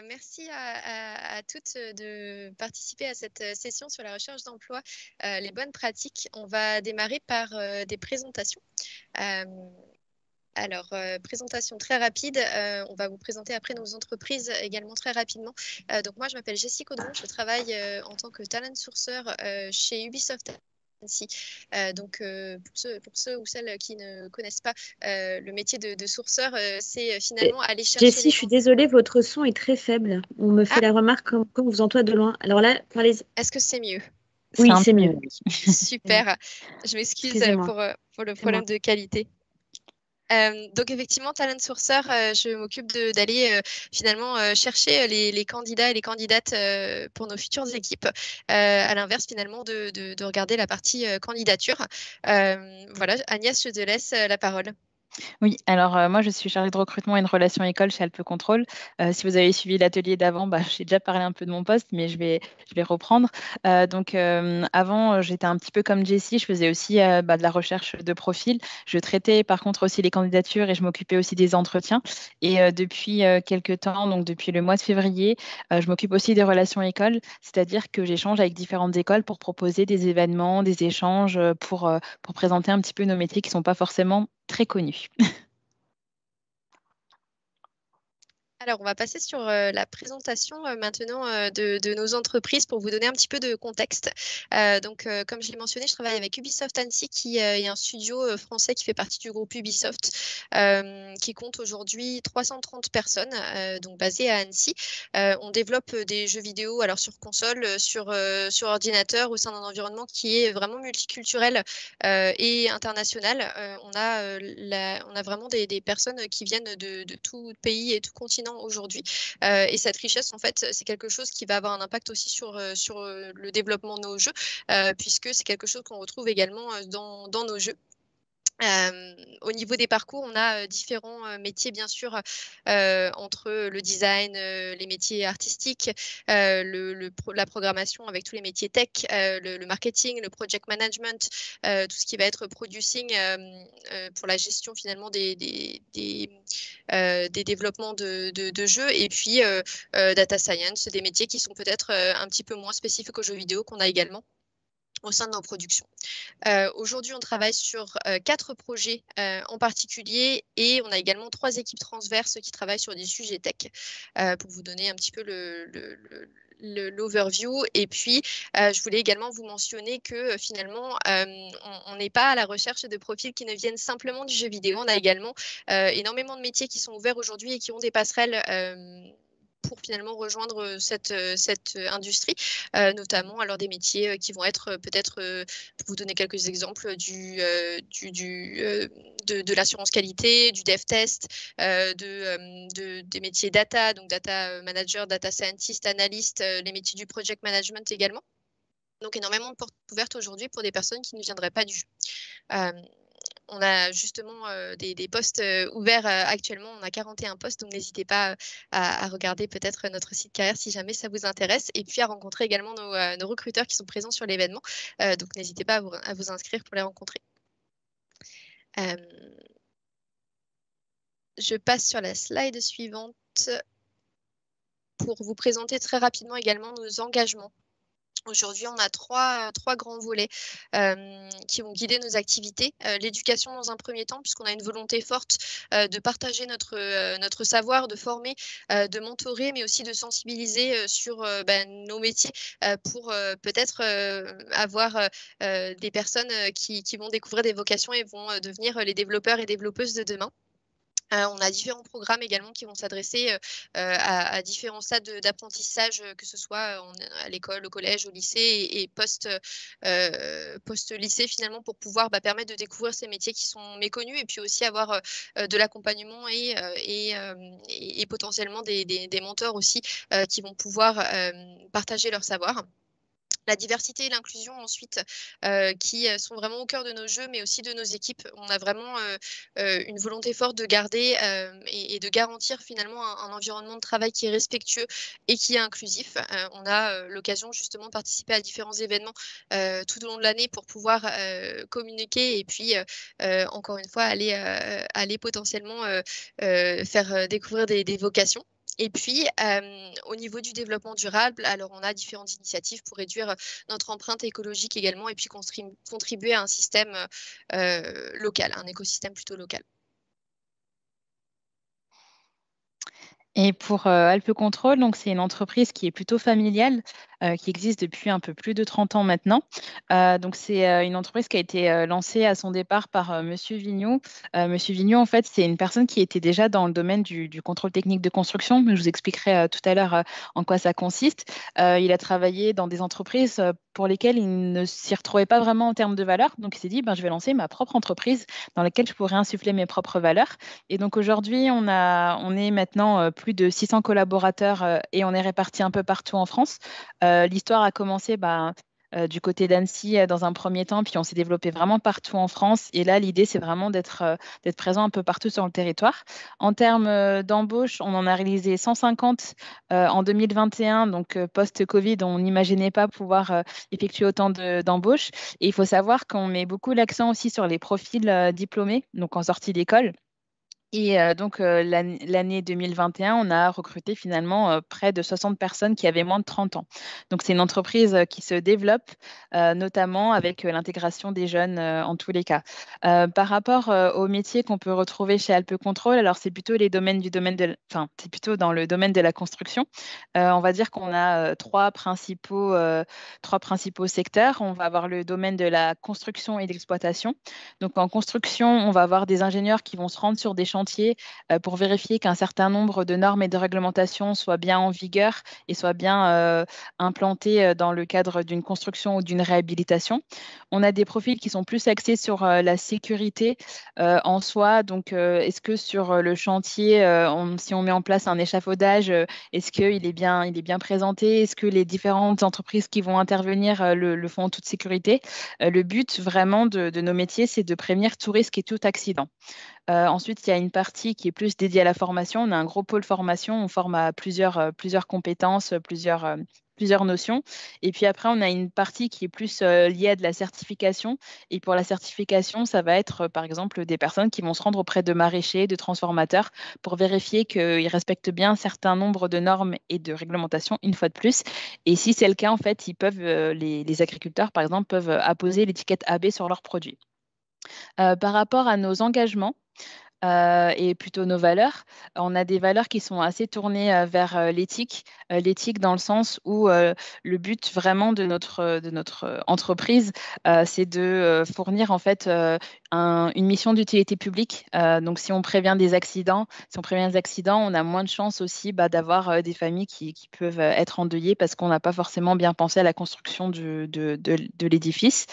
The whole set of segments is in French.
Merci à toutes de participer à cette session sur la recherche d'emploi, les bonnes pratiques. On va démarrer par des présentations. Euh, présentation très rapide. On va vous présenter après nos entreprises également très rapidement. Donc moi, je m'appelle Jessie Caudron. Je travaille en tant que talent sourceur chez Ubisoft Annecy. Pour ceux ou celles qui ne connaissent pas le métier de sourceur, c'est finalement aller chercher Jessie, les je suis candidats. désolée, votre son est très faible. On me fait Ah, la remarque comme vous entendez de loin. Alors là, parlez. est-ce que c'est mieux? C'est Oui, un c'est peu mieux. mieux, oui. C'est mieux. Super. Je m'excuse Excusez-moi, pour le c'est moi. problème de qualité. Donc effectivement, Talent Sourcer, je m'occupe d'aller finalement chercher les candidats et les candidates pour nos futures équipes. À l'inverse, finalement, de regarder la partie candidature. Voilà, Agnès, je te laisse la parole. Oui, alors moi je suis chargée de recrutement et de relations école chez Alpe Control. Si vous avez suivi l'atelier d'avant, j'ai déjà parlé un peu de mon poste, mais je vais reprendre. Avant, j'étais un petit peu comme Jessie, je faisais aussi de la recherche de profil. Je traitais par contre aussi les candidatures et je m'occupais aussi des entretiens. Et depuis quelques temps, donc depuis le mois de février, je m'occupe aussi des relations écoles, c'est-à-dire que j'échange avec différentes écoles pour proposer des événements, des échanges pour présenter un petit peu nos métiers qui ne sont pas forcément très connus. Alors, on va passer sur la présentation maintenant de nos entreprises pour vous donner un petit peu de contexte. Comme je l'ai mentionné, je travaille avec Ubisoft Annecy, qui est un studio français qui fait partie du groupe Ubisoft, qui compte aujourd'hui 330 personnes, donc basées à Annecy. On développe des jeux vidéo alors sur console, sur ordinateur, au sein d'un environnement qui est vraiment multiculturel et international. On a vraiment des personnes qui viennent de tout pays et tout continent aujourd'hui. Et cette richesse, en fait, c'est quelque chose qui va avoir un impact aussi sur le développement de nos jeux, puisque c'est quelque chose qu'on retrouve également dans nos jeux. Au niveau des parcours, on a différents métiers, bien sûr, entre le design, les métiers artistiques, la programmation avec tous les métiers tech, le marketing, le project management, tout ce qui va être producing pour la gestion finalement des développements de jeux, et puis data science, des métiers qui sont peut-être un petit peu moins spécifiques aux jeux vidéo qu'on a également au sein de nos productions. Aujourd'hui, on travaille sur 4 projets en particulier, et on a également 3 équipes transverses qui travaillent sur des sujets tech, pour vous donner un petit peu l'overview. Et puis, je voulais également vous mentionner que finalement, on n'est pas à la recherche de profils qui ne viennent simplement du jeu vidéo. On a également énormément de métiers qui sont ouverts aujourd'hui et qui ont des passerelles pour finalement rejoindre cette industrie, notamment alors des métiers qui vont être peut-être, pour vous donner quelques exemples, de l'assurance qualité, du dev test, des métiers data, donc data manager, data scientist, analyst, les métiers du project management également. Donc énormément de portes ouvertes aujourd'hui pour des personnes qui ne viendraient pas du jeu. On a justement des postes ouverts actuellement. On a 41 postes, donc n'hésitez pas à regarder peut-être notre site carrière si jamais ça vous intéresse, et puis à rencontrer également nos recruteurs qui sont présents sur l'événement. Donc n'hésitez pas à vous inscrire pour les rencontrer. Je passe sur la slide suivante pour vous présenter très rapidement également nos engagements. Aujourd'hui, on a trois grands volets qui vont guider nos activités. L'éducation dans un premier temps, puisqu'on a une volonté forte de partager notre savoir, de former, de mentorer, mais aussi de sensibiliser sur nos métiers pour peut-être avoir des personnes qui vont découvrir des vocations et vont devenir les développeurs et développeuses de demain. On a différents programmes également qui vont s'adresser à différents stades d'apprentissage, que ce soit à l'école, au collège, au lycée et post-lycée finalement, pour pouvoir permettre de découvrir ces métiers qui sont méconnus, et puis aussi avoir de l'accompagnement et potentiellement des mentors aussi qui vont pouvoir partager leur savoir. La diversité et l'inclusion ensuite, qui sont vraiment au cœur de nos jeux, mais aussi de nos équipes. On a vraiment une volonté forte de garder et de garantir finalement un environnement de travail qui est respectueux et qui est inclusif. On a l'occasion justement de participer à différents événements tout au long de l'année pour pouvoir communiquer, et puis encore une fois aller potentiellement faire découvrir des vocations. Et puis, au niveau du développement durable, alors on a différentes initiatives pour réduire notre empreinte écologique également et puis contribuer à un système local, un écosystème plutôt local. Et pour Alpe Control, donc c'est une entreprise qui est plutôt familiale, qui existe depuis un peu plus de 30 ans maintenant. Donc c'est une entreprise qui a été lancée à son départ par Monsieur Vignoux. Monsieur Vignoux, en fait, c'est une personne qui était déjà dans le domaine du contrôle technique de construction. Mais je vous expliquerai tout à l'heure en quoi ça consiste. Il a travaillé dans des entreprises pour lesquelles il ne s'y retrouvait pas vraiment en termes de valeur. Donc il s'est dit, ben, je vais lancer ma propre entreprise dans laquelle je pourrais insuffler mes propres valeurs. Et donc aujourd'hui, on est maintenant plus de 600 collaborateurs et on est répartis un peu partout en France. L'histoire a commencé du côté d'Annecy dans un premier temps, puis on s'est développé vraiment partout en France. Et là, l'idée, c'est vraiment d'être présent un peu partout sur le territoire. En termes d'embauche, on en a réalisé 150 en 2021, donc post-Covid, on n'imaginait pas pouvoir effectuer autant d'embauches. Et il faut savoir qu'on met beaucoup l'accent aussi sur les profils diplômés, donc en sortie d'école. Et donc, l'année 2021, on a recruté finalement près de 60 personnes qui avaient moins de 30 ans. Donc, c'est une entreprise qui se développe, notamment avec l'intégration des jeunes en tous les cas. Par rapport aux métiers qu'on peut retrouver chez Alpe Control, alors c'est plutôt enfin, c'est plutôt dans le domaine de la construction. On va dire qu'on a trois principaux secteurs. On va avoir le domaine de la construction et d'exploitation. Donc, en construction, on va avoir des ingénieurs qui vont se rendre sur des chantiers pour vérifier qu'un certain nombre de normes et de réglementations soient bien en vigueur et soient bien implantées dans le cadre d'une construction ou d'une réhabilitation. On a des profils qui sont plus axés sur la sécurité en soi. Donc, est-ce que sur le chantier, si on met en place un échafaudage, est-ce il est bien présenté? Est-ce que les différentes entreprises qui vont intervenir le font en toute sécurité? Le but vraiment de nos métiers, c'est de prévenir tout risque et tout accident. Ensuite, il y a une partie qui est plus dédiée à la formation. On a un gros pôle formation. On forme à plusieurs compétences, plusieurs notions. Et puis après, on a une partie qui est plus liée à de la certification. Et pour la certification, ça va être, par exemple, des personnes qui vont se rendre auprès de maraîchers, de transformateurs, pour vérifier qu'ils respectent bien un certain nombre de normes et de réglementations, une fois de plus. Et si c'est le cas, en fait, les agriculteurs, par exemple, peuvent apposer l'étiquette AB sur leurs produits. Par rapport à nos engagements, et plutôt nos valeurs. On a des valeurs qui sont assez tournées vers l'éthique. L'éthique dans le sens où le but vraiment de notre entreprise, c'est de fournir en fait une mission d'utilité publique. Donc si on prévient des accidents, on a moins de chances aussi d'avoir des familles qui peuvent être endeuillées parce qu'on n'a pas forcément bien pensé à la construction de l'édifice.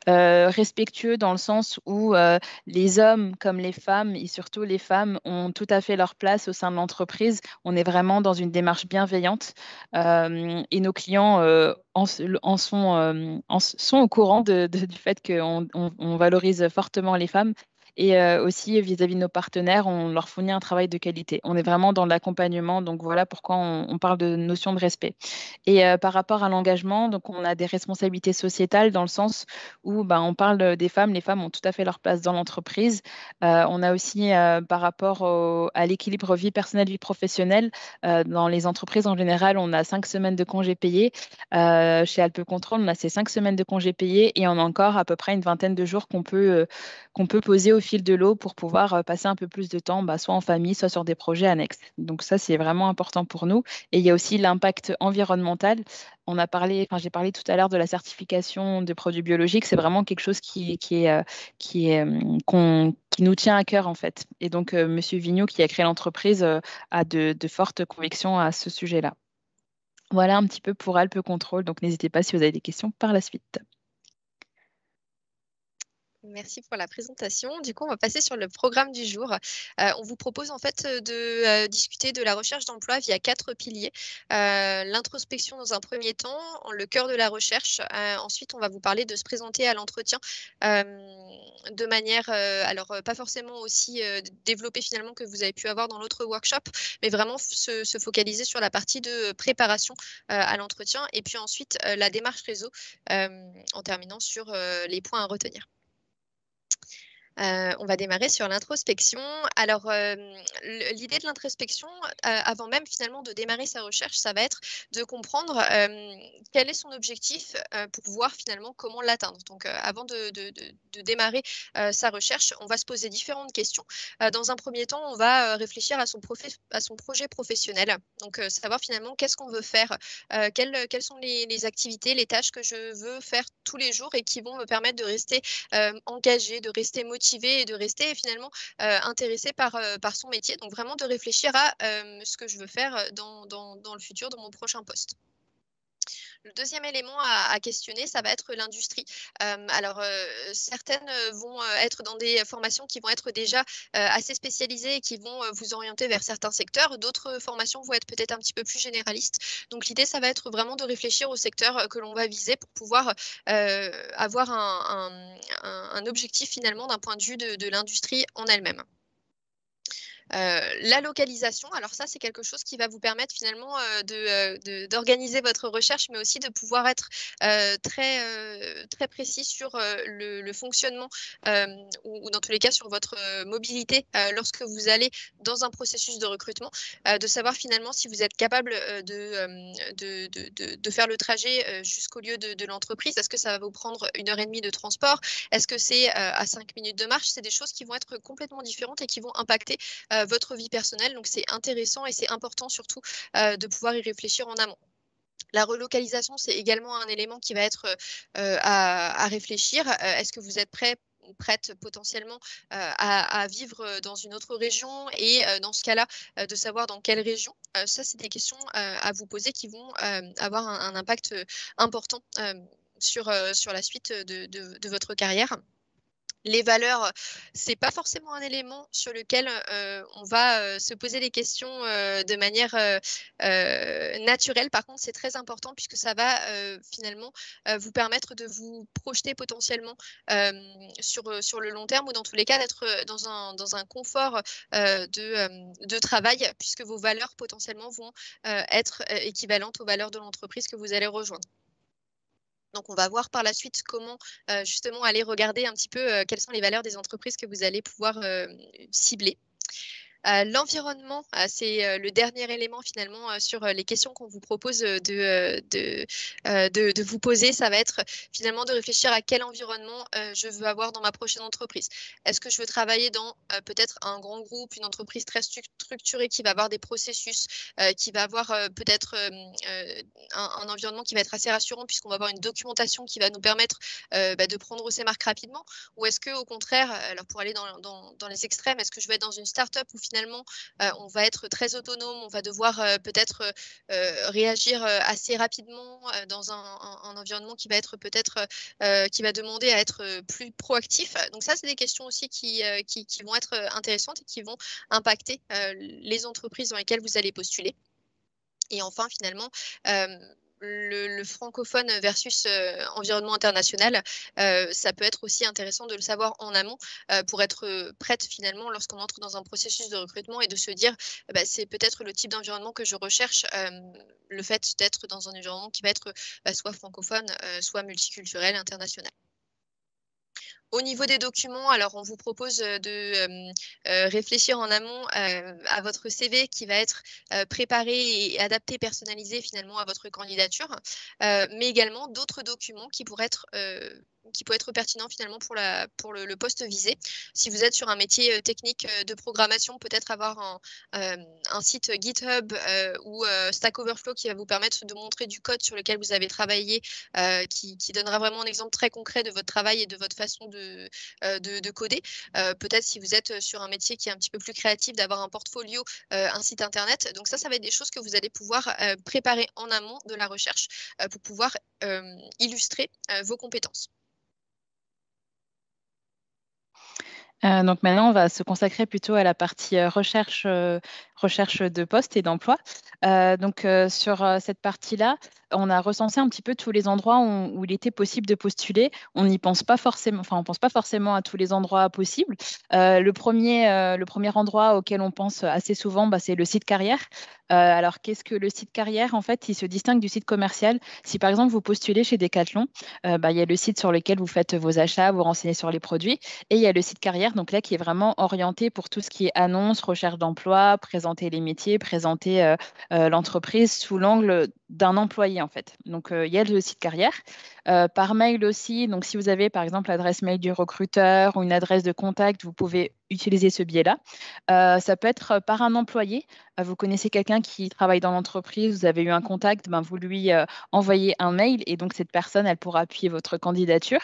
Respectueux dans le sens où les hommes comme les femmes, et surtout les femmes, ont tout à fait leur place au sein de l'entreprise. On est vraiment dans une démarche bienveillante et nos clients sont au courant du fait qu'on valorise fortement les femmes. Et aussi, vis-à-vis de nos partenaires, on leur fournit un travail de qualité. On est vraiment dans l'accompagnement, donc voilà pourquoi on parle de notion de respect. Et par rapport à l'engagement, donc on a des responsabilités sociétales dans le sens où on parle des femmes. Les femmes ont tout à fait leur place dans l'entreprise. On a aussi, par rapport à l'équilibre vie personnelle, vie professionnelle, dans les entreprises en général, on a 5 semaines de congés payés. Chez Alpe Control, on a ces 5 semaines de congés payés et on a encore à peu près une vingtaine de jours qu'on peut poser au fil de l'eau pour pouvoir passer un peu plus de temps, soit en famille, soit sur des projets annexes. Donc ça, c'est vraiment important pour nous. Et il y a aussi l'impact environnemental. J'ai parlé tout à l'heure de la certification de produits biologiques. C'est vraiment quelque chose qui nous tient à cœur en fait. Et donc, Monsieur Vigneault, qui a créé l'entreprise, a de fortes convictions à ce sujet-là. Voilà un petit peu pour Alpe Control. Donc, n'hésitez pas si vous avez des questions par la suite. Merci pour la présentation. Du coup, on va passer sur le programme du jour. On vous propose en fait de discuter de la recherche d'emploi via 4 piliers. L'introspection dans un premier temps, le cœur de la recherche. Ensuite, on va vous parler de se présenter à l'entretien de manière, pas forcément aussi développée finalement que vous avez pu avoir dans l'autre workshop, mais vraiment se focaliser sur la partie de préparation à l'entretien. Et puis ensuite, la démarche réseau en terminant sur les points à retenir. On va démarrer sur l'introspection. Alors, l'idée de l'introspection, avant même finalement de démarrer sa recherche, ça va être de comprendre quel est son objectif pour voir finalement comment l'atteindre. Donc, avant de démarrer sa recherche, on va se poser différentes questions. Dans un premier temps, on va réfléchir à son projet professionnel. Donc, savoir finalement qu'est-ce qu'on veut faire, quelles sont les activités, les tâches que je veux faire tous les jours et qui vont me permettre de rester engagé, de rester motivé et de rester finalement intéressé par son métier. Donc vraiment de réfléchir à ce que je veux faire dans le futur, dans mon prochain poste. Le deuxième élément à questionner, ça va être l'industrie. Alors, certaines vont être dans des formations qui vont être déjà assez spécialisées et qui vont vous orienter vers certains secteurs. D'autres formations vont être peut-être un petit peu plus généralistes. Donc, l'idée, ça va être vraiment de réfléchir au secteur que l'on va viser pour pouvoir avoir un objectif finalement d'un point de vue de l'industrie en elle-même. La localisation, alors ça, c'est quelque chose qui va vous permettre finalement d'organiser votre recherche, mais aussi de pouvoir être très précis sur le fonctionnement ou dans tous les cas sur votre mobilité lorsque vous allez dans un processus de recrutement, de savoir finalement si vous êtes capable de faire le trajet jusqu'au lieu de l'entreprise. Est-ce que ça va vous prendre 1h30 de transport? Est-ce que c'est à 5 minutes de marche? C'est des choses qui vont être complètement différentes et qui vont impacter votre vie personnelle. Donc, c'est intéressant et c'est important surtout de pouvoir y réfléchir en amont. La relocalisation, c'est également un élément qui va être à réfléchir. Est-ce que vous êtes prête potentiellement à vivre dans une autre région et dans ce cas-là, de savoir dans quelle région. Ça, c'est des questions à vous poser qui vont avoir un impact important sur la suite de votre carrière. Les valeurs, c'est pas forcément un élément sur lequel on va se poser les questions de manière naturelle. Par contre, c'est très important puisque ça va finalement vous permettre de vous projeter potentiellement sur le long terme ou dans tous les cas d'être dans un confort de travail puisque vos valeurs potentiellement vont être équivalentes aux valeurs de l'entreprise que vous allez rejoindre. Donc, on va voir par la suite comment justement aller regarder un petit peu quelles sont les valeurs des entreprises que vous allez pouvoir cibler. L'environnement, c'est le dernier élément finalement sur les questions qu'on vous propose de vous poser. Ça va être finalement de réfléchir à quel environnement je veux avoir dans ma prochaine entreprise. Est-ce que je veux travailler dans peut-être un grand groupe, une entreprise très structurée qui va avoir des processus, qui va avoir peut-être un environnement qui va être assez rassurant puisqu'on va avoir une documentation qui va nous permettre de prendre ses marques rapidement? Ou est-ce que au contraire, alors pour aller dans les extrêmes, est-ce que je vais être dans une start-up où finalement on va être très autonome, on va devoir peut-être réagir assez rapidement dans un environnement qui va être peut-être qui va demander à être plus proactif. Donc ça, c'est des questions aussi qui vont être intéressantes et qui vont impacter les entreprises dans lesquelles vous allez postuler. Et enfin, finalement, le francophone versus environnement international, ça peut être aussi intéressant de le savoir en amont pour être prête finalement lorsqu'on entre dans un processus de recrutement et de se dire c'est peut-être le type d'environnement que je recherche, le fait d'être dans un environnement qui va être soit francophone, soit multiculturel, international. Au niveau des documents, alors on vous propose de réfléchir en amont à votre CV qui va être préparé et adapté, personnalisé finalement à votre candidature, mais également d'autres documents qui pourraient être pertinents finalement pour le poste visé. Si vous êtes sur un métier technique de programmation, peut-être avoir un site GitHub ou Stack Overflow qui va vous permettre de montrer du code sur lequel vous avez travaillé, qui donnera vraiment un exemple très concret de votre travail et de votre façon de coder. Peut-être si vous êtes sur un métier qui est un petit peu plus créatif, d'avoir un portfolio, un site internet. Donc ça va être des choses que vous allez pouvoir préparer en amont de la recherche pour pouvoir illustrer vos compétences. Donc maintenant, on va se consacrer plutôt à la partie recherche recherche de poste et d'emploi. Donc, sur cette partie-là, on a recensé un petit peu tous les endroits où il était possible de postuler. On n'y pense pas forcément, enfin, on pense pas forcément à tous les endroits possibles. Le premier endroit auquel on pense assez souvent, c'est le site carrière. Alors, qu'est-ce que le site carrière? En fait, il se distingue du site commercial. Si par exemple vous postulez chez Decathlon, il y a le site sur lequel vous faites vos achats, vous renseignez sur les produits, et il y a le site carrière, donc là qui est vraiment orienté pour tout ce qui est annonce, recherche d'emploi, présenter les métiers, présenter l'entreprise sous l'angle d'un employé en fait. Donc il y a le site carrière. Par mail aussi, donc si vous avez par exemple l'adresse mail du recruteur ou une adresse de contact, vous pouvez utiliser ce biais-là. Ça peut être par un employé. Vous connaissez quelqu'un qui travaille dans l'entreprise, vous avez eu un contact, vous lui envoyez un mail et donc cette personne, elle pourra appuyer votre candidature.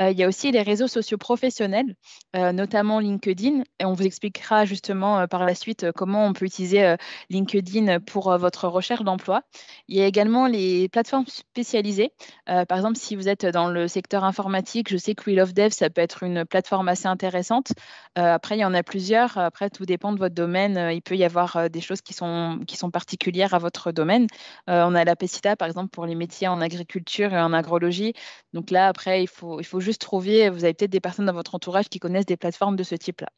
Il y a aussi les réseaux sociaux professionnels, notamment LinkedIn, et on vous expliquera justement par la suite comment on peut utiliser LinkedIn pour votre recherche d'emploi. Il y a également les plateformes spécialisées. Par exemple, si vous êtes dans le secteur informatique, je sais que Wheel of Dev, ça peut être une plateforme assez intéressante. Après, il y en a plusieurs. Après, tout dépend de votre domaine. Il peut y avoir des choses qui sont particulières à votre domaine. On a la PECITA, par exemple, pour les métiers en agriculture et en agrologie. Donc là, après, il faut juste trouver, vous avez peut-être des personnes dans votre entourage qui connaissent des plateformes de ce type-là.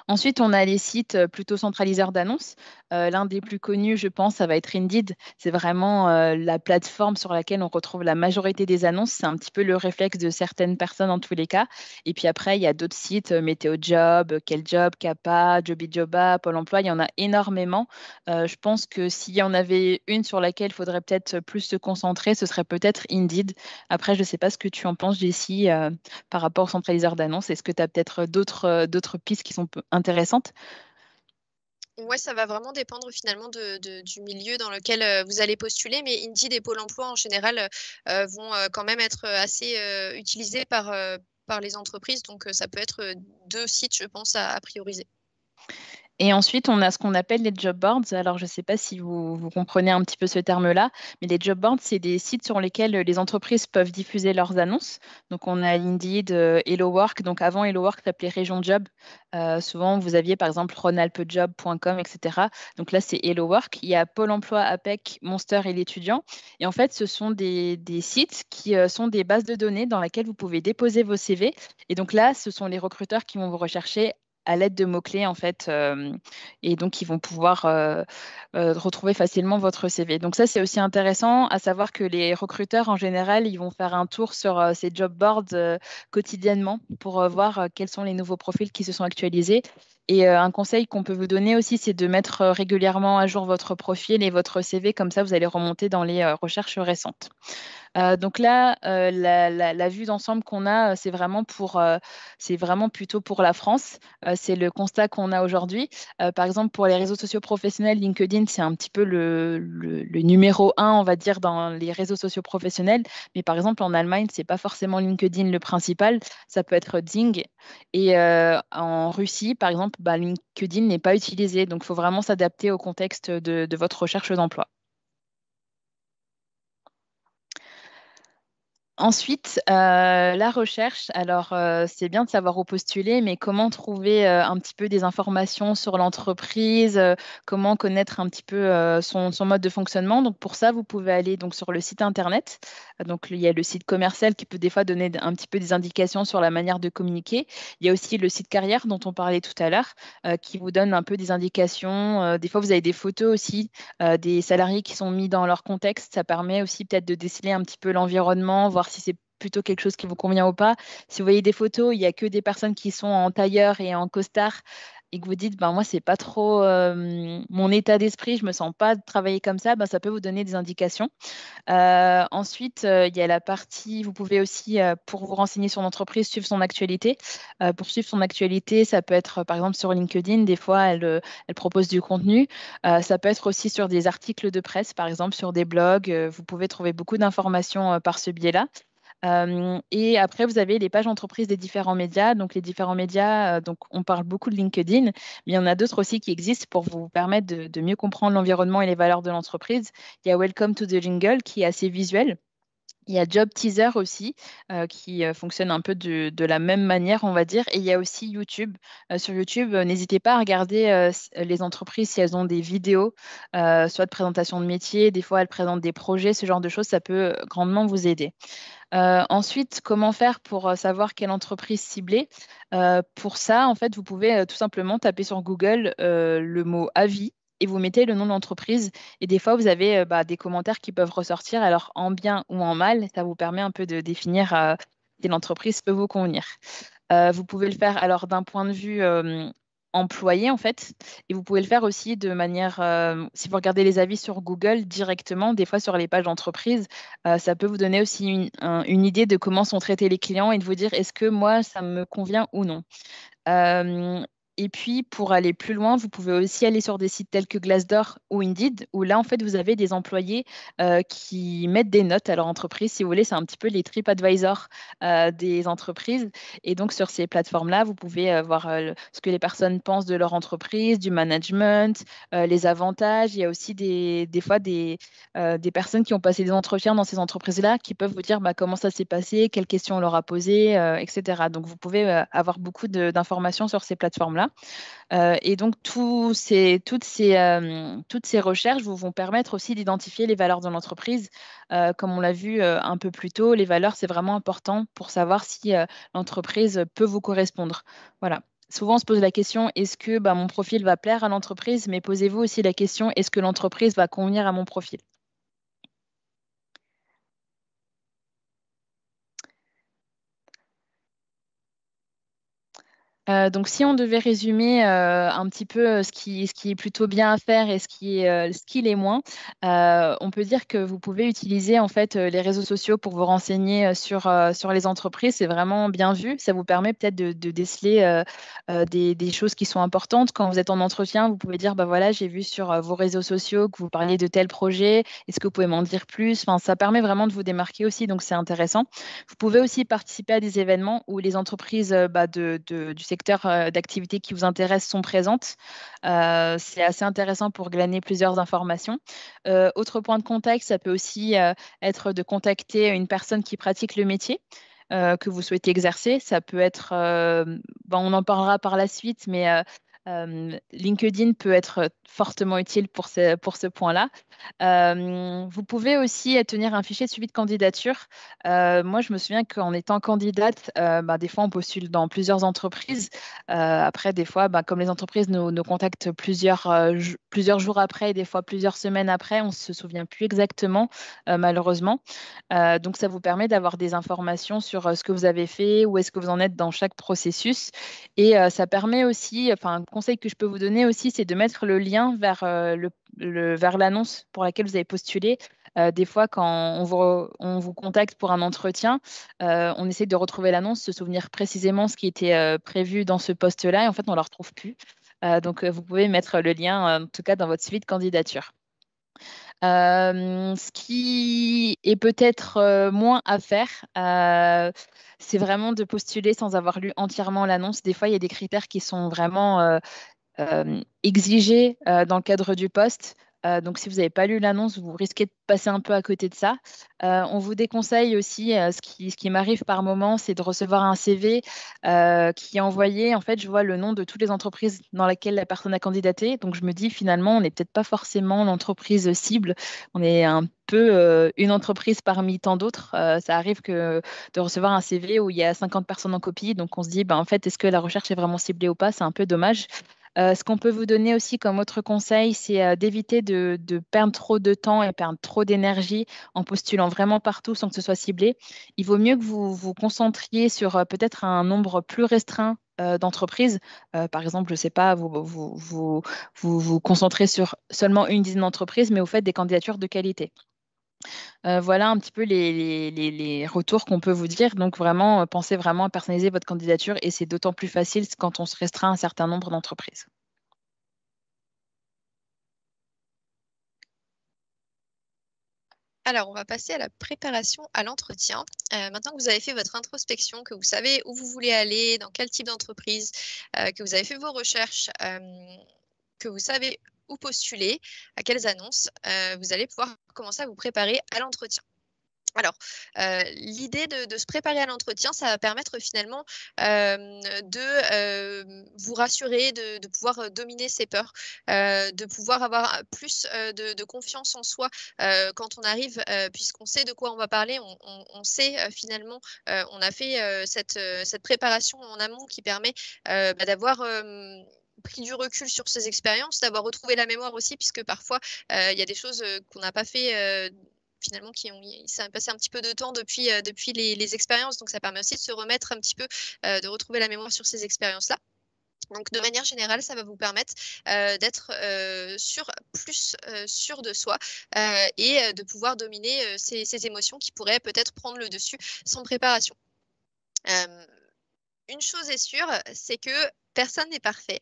Ensuite, on a les sites plutôt centraliseurs d'annonces. L'un des plus connus, je pense, ça va être Indeed. C'est vraiment la plateforme sur laquelle on retrouve la majorité des annonces. C'est un petit peu le réflexe de certaines personnes en tous les cas. Et puis après, il y a d'autres sites, Météo Job, Quel Job, Capa, Jobijoba, Pôle Emploi. Il y en a énormément. Je pense que s'il y en avait une sur laquelle il faudrait peut-être plus se concentrer, ce serait peut-être Indeed. Après, je ne sais pas ce que tu en penses, Jessie, par rapport au centraliseur d'annonces. Est-ce que tu as peut-être d'autres pistes qui sont intéressantes? Ouais, ça va vraiment dépendre finalement du milieu dans lequel vous allez postuler, mais Indeed et Pôle emploi en général vont quand même être assez utilisés par les entreprises, donc ça peut être deux sites, je pense, à prioriser. Et ensuite, on a ce qu'on appelle les job boards. Alors, je ne sais pas si vous comprenez un petit peu ce terme-là, mais les job boards, c'est des sites sur lesquels les entreprises peuvent diffuser leurs annonces. Donc, on a Indeed, Hello Work. Donc, avant, Hello Work s'appelait Région Job. Souvent, vous aviez, par exemple, rhône-alpes-job.com, etc. Donc là, c'est Hello Work. Il y a Pôle emploi, APEC, Monster et l'étudiant. Et en fait, ce sont des sites qui sont des bases de données dans lesquelles vous pouvez déposer vos CV. Et donc là, ce sont les recruteurs qui vont vous rechercher à l'aide de mots-clés, en fait, et donc ils vont pouvoir retrouver facilement votre CV. Donc ça, c'est aussi intéressant, à savoir que les recruteurs, en général, ils vont faire un tour sur ces job boards quotidiennement pour voir quels sont les nouveaux profils qui se sont actualisés. Et un conseil qu'on peut vous donner aussi, c'est de mettre régulièrement à jour votre profil et votre CV, comme ça, vous allez remonter dans les recherches récentes. Donc là, la vue d'ensemble qu'on a, c'est vraiment plutôt pour la France. C'est le constat qu'on a aujourd'hui. Par exemple, pour les réseaux sociaux professionnels, LinkedIn, c'est un petit peu le numéro un, on va dire, dans les réseaux sociaux professionnels. Mais par exemple, en Allemagne, c'est pas forcément LinkedIn le principal. Ça peut être Xing. Et en Russie, par exemple, LinkedIn n'est pas utilisé. Donc, il faut vraiment s'adapter au contexte de votre recherche d'emploi. Ensuite, la recherche. Alors, c'est bien de savoir où postuler, mais comment trouver un petit peu des informations sur l'entreprise, comment connaître un petit peu son mode de fonctionnement. Donc, pour ça, vous pouvez aller donc, sur le site Internet. Donc, il y a le site commercial qui peut des fois donner un petit peu des indications sur la manière de communiquer. Il y a aussi le site carrière dont on parlait tout à l'heure, qui vous donne un peu des indications. Des fois, vous avez des photos aussi des salariés qui sont mis dans leur contexte. Ça permet aussi peut-être de déceler un petit peu l'environnement, voir si c'est plutôt quelque chose qui vous convient ou pas. Si vous voyez des photos, il n'y a que des personnes qui sont en tailleur et en costard et que vous dites, moi, c'est pas trop mon état d'esprit, je me sens pas travailler comme ça, ça peut vous donner des indications. Ensuite, il y a la partie, vous pouvez aussi, pour vous renseigner sur l'entreprise, suivre son actualité. Pour suivre son actualité, ça peut être, par exemple, sur LinkedIn, des fois, elle propose du contenu. Ça peut être aussi sur des articles de presse, par exemple, sur des blogs. Vous pouvez trouver beaucoup d'informations par ce biais-là. Et après, vous avez les pages entreprises des différents médias. Donc, les différents médias, donc, on parle beaucoup de LinkedIn, mais il y en a d'autres aussi qui existent pour vous permettre de mieux comprendre l'environnement et les valeurs de l'entreprise. Il y a Welcome to the Jungle qui est assez visuel. Il y a Job Teaser aussi, qui fonctionne un peu de la même manière, on va dire. Et il y a aussi YouTube. Sur YouTube, n'hésitez pas à regarder les entreprises si elles ont des vidéos, soit de présentation de métier, des fois elles présentent des projets, ce genre de choses, ça peut grandement vous aider. Ensuite, comment faire pour savoir quelle entreprise cibler? Pour ça, en fait, vous pouvez tout simplement taper sur Google le mot avis et vous mettez le nom de l'entreprise. Et des fois, vous avez des commentaires qui peuvent ressortir, alors en bien ou en mal. Ça vous permet un peu de définir si l'entreprise peut vous convenir. Vous pouvez le faire alors d'un point de vue employé en fait, et vous pouvez le faire aussi de manière, si vous regardez les avis sur Google directement, des fois sur les pages d'entreprise, ça peut vous donner aussi une idée de comment sont traités les clients et de vous dire est-ce que moi ça me convient ou non. Euh, et puis, pour aller plus loin, vous pouvez aussi aller sur des sites tels que Glassdoor ou Indeed, où là, en fait, vous avez des employés qui mettent des notes à leur entreprise. Si vous voulez, c'est un petit peu les TripAdvisor des entreprises. Et donc, sur ces plateformes-là, vous pouvez voir ce que les personnes pensent de leur entreprise, du management, les avantages. Il y a aussi des fois des personnes qui ont passé des entretiens dans ces entreprises-là qui peuvent vous dire comment ça s'est passé, quelles questions on leur a posées, etc. Donc, vous pouvez avoir beaucoup d'informations sur ces plateformes-là. Et donc, toutes ces recherches vont permettre aussi d'identifier les valeurs de l'entreprise. Comme on l'a vu un peu plus tôt, les valeurs, c'est vraiment important pour savoir si l'entreprise peut vous correspondre. Voilà. Souvent, on se pose la question, est-ce que mon profil va plaire à l'entreprise? Mais posez-vous aussi la question, est-ce que l'entreprise va convenir à mon profil? Donc, si on devait résumer un petit peu ce qui est plutôt bien à faire et ce qui l'est moins, on peut dire que vous pouvez utiliser en fait les réseaux sociaux pour vous renseigner sur les entreprises. C'est vraiment bien vu. Ça vous permet peut-être de déceler des choses qui sont importantes. Quand vous êtes en entretien, vous pouvez dire, bah voilà, j'ai vu sur vos réseaux sociaux que vous parliez de tel projet. Est-ce que vous pouvez m'en dire plus? Enfin, ça permet vraiment de vous démarquer aussi, donc c'est intéressant. Vous pouvez aussi participer à des événements où les entreprises du secteur d'activité qui vous intéresse sont présentes. C'est assez intéressant pour glaner plusieurs informations. Autre point de contact, ça peut aussi être de contacter une personne qui pratique le métier. Que vous souhaitez exercer. Ça peut être, on en parlera par la suite, mais LinkedIn peut être fortement utile pour ce point-là. Vous pouvez aussi tenir un fichier de suivi de candidature. Moi, je me souviens qu'en étant candidate, des fois, on postule dans plusieurs entreprises. Après, des fois, comme les entreprises nous contactent plusieurs jours après et des fois plusieurs semaines après, on ne se souvient plus exactement, malheureusement. Donc, ça vous permet d'avoir des informations sur ce que vous avez fait, où est-ce que vous en êtes dans chaque processus. Et ça permet aussi, enfin, un conseil que je peux vous donner aussi, c'est de mettre le lien vers vers l'annonce pour laquelle vous avez postulé. Des fois, quand on vous contacte pour un entretien, on essaie de retrouver l'annonce, se souvenir précisément ce qui était prévu dans ce poste-là, et en fait, on ne le retrouve plus. Donc, vous pouvez mettre le lien, en tout cas, dans votre suivi de candidature. Ce qui est peut-être moins à faire, c'est vraiment de postuler sans avoir lu entièrement l'annonce. Des fois, il y a des critères qui sont vraiment exigés dans le cadre du poste. Donc, si vous n'avez pas lu l'annonce, vous risquez de passer un peu à côté de ça. On vous déconseille aussi, ce qui m'arrive par moment, c'est de recevoir un CV qui est envoyé. En fait, je vois le nom de toutes les entreprises dans lesquelles la personne a candidaté. Donc, je me dis finalement, on n'est peut-être pas forcément l'entreprise cible. On est un peu une entreprise parmi tant d'autres. Ça arrive de recevoir un CV où il y a 50 personnes en copie. Donc, on se dit, en fait, est-ce que la recherche est vraiment ciblée ou pas? C'est un peu dommage. Ce qu'on peut vous donner aussi comme autre conseil, c'est d'éviter de perdre trop de temps et perdre trop d'énergie en postulant vraiment partout sans que ce soit ciblé. Il vaut mieux que vous vous concentriez sur peut-être un nombre plus restreint d'entreprises. Par exemple, je ne sais pas, vous concentrez sur seulement une dizaine d'entreprises, mais vous faites des candidatures de qualité. Voilà un petit peu les retours qu'on peut vous dire. Donc, vraiment, pensez vraiment à personnaliser votre candidature et c'est d'autant plus facile quand on se restreint à un certain nombre d'entreprises. Alors, on va passer à la préparation à l'entretien. Maintenant que vous avez fait votre introspection, que vous savez où vous voulez aller, dans quel type d'entreprise, que vous avez fait vos recherches, que vous savez où postuler, à quelles annonces, vous allez pouvoir commencer à vous préparer à l'entretien. Alors, l'idée de se préparer à l'entretien, ça va permettre finalement, de vous rassurer, de pouvoir, dominer ses peurs, de pouvoir avoir plus, de confiance en soi, quand on arrive, puisqu'on sait de quoi on va parler, on sait, finalement, on a fait, cette préparation en amont qui permet, d'avoir, pris du recul sur ses expériences, d'avoir retrouvé la mémoire aussi puisque parfois, il y a des choses, qu'on n'a pas fait, finalement il s'est passé un petit peu de temps depuis les expériences, donc ça permet aussi de se remettre un petit peu, de retrouver la mémoire sur ces expériences-là. Donc de manière générale, ça va vous permettre, d'être, plus, sûr de soi, et de pouvoir dominer, ces émotions qui pourraient peut-être prendre le dessus sans préparation. Hem Une chose est sûre, c'est que personne n'est parfait,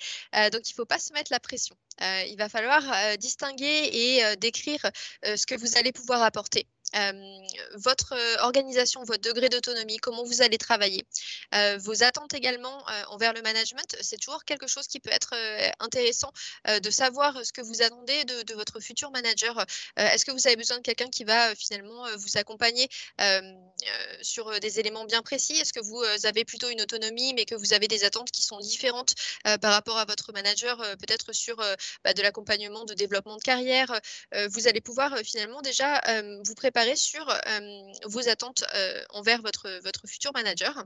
donc il ne faut pas se mettre la pression. Il va falloir, distinguer et décrire, ce que vous allez pouvoir apporter. Hem, Votre, organisation, votre degré d'autonomie, comment vous allez travailler, vos attentes également, envers le management. C'est toujours quelque chose qui peut être, intéressant, de savoir, ce que vous attendez de votre futur manager. Est-ce que vous avez besoin de quelqu'un qui va, finalement, vous accompagner, sur, des éléments bien précis? Est-ce que vous, avez plutôt une autonomie, mais que vous avez des attentes qui sont différentes, par rapport à votre manager, peut-être sur, de l'accompagnement de développement de carrière? Vous allez pouvoir, finalement déjà, vous préparer sur, vos attentes, envers votre futur manager.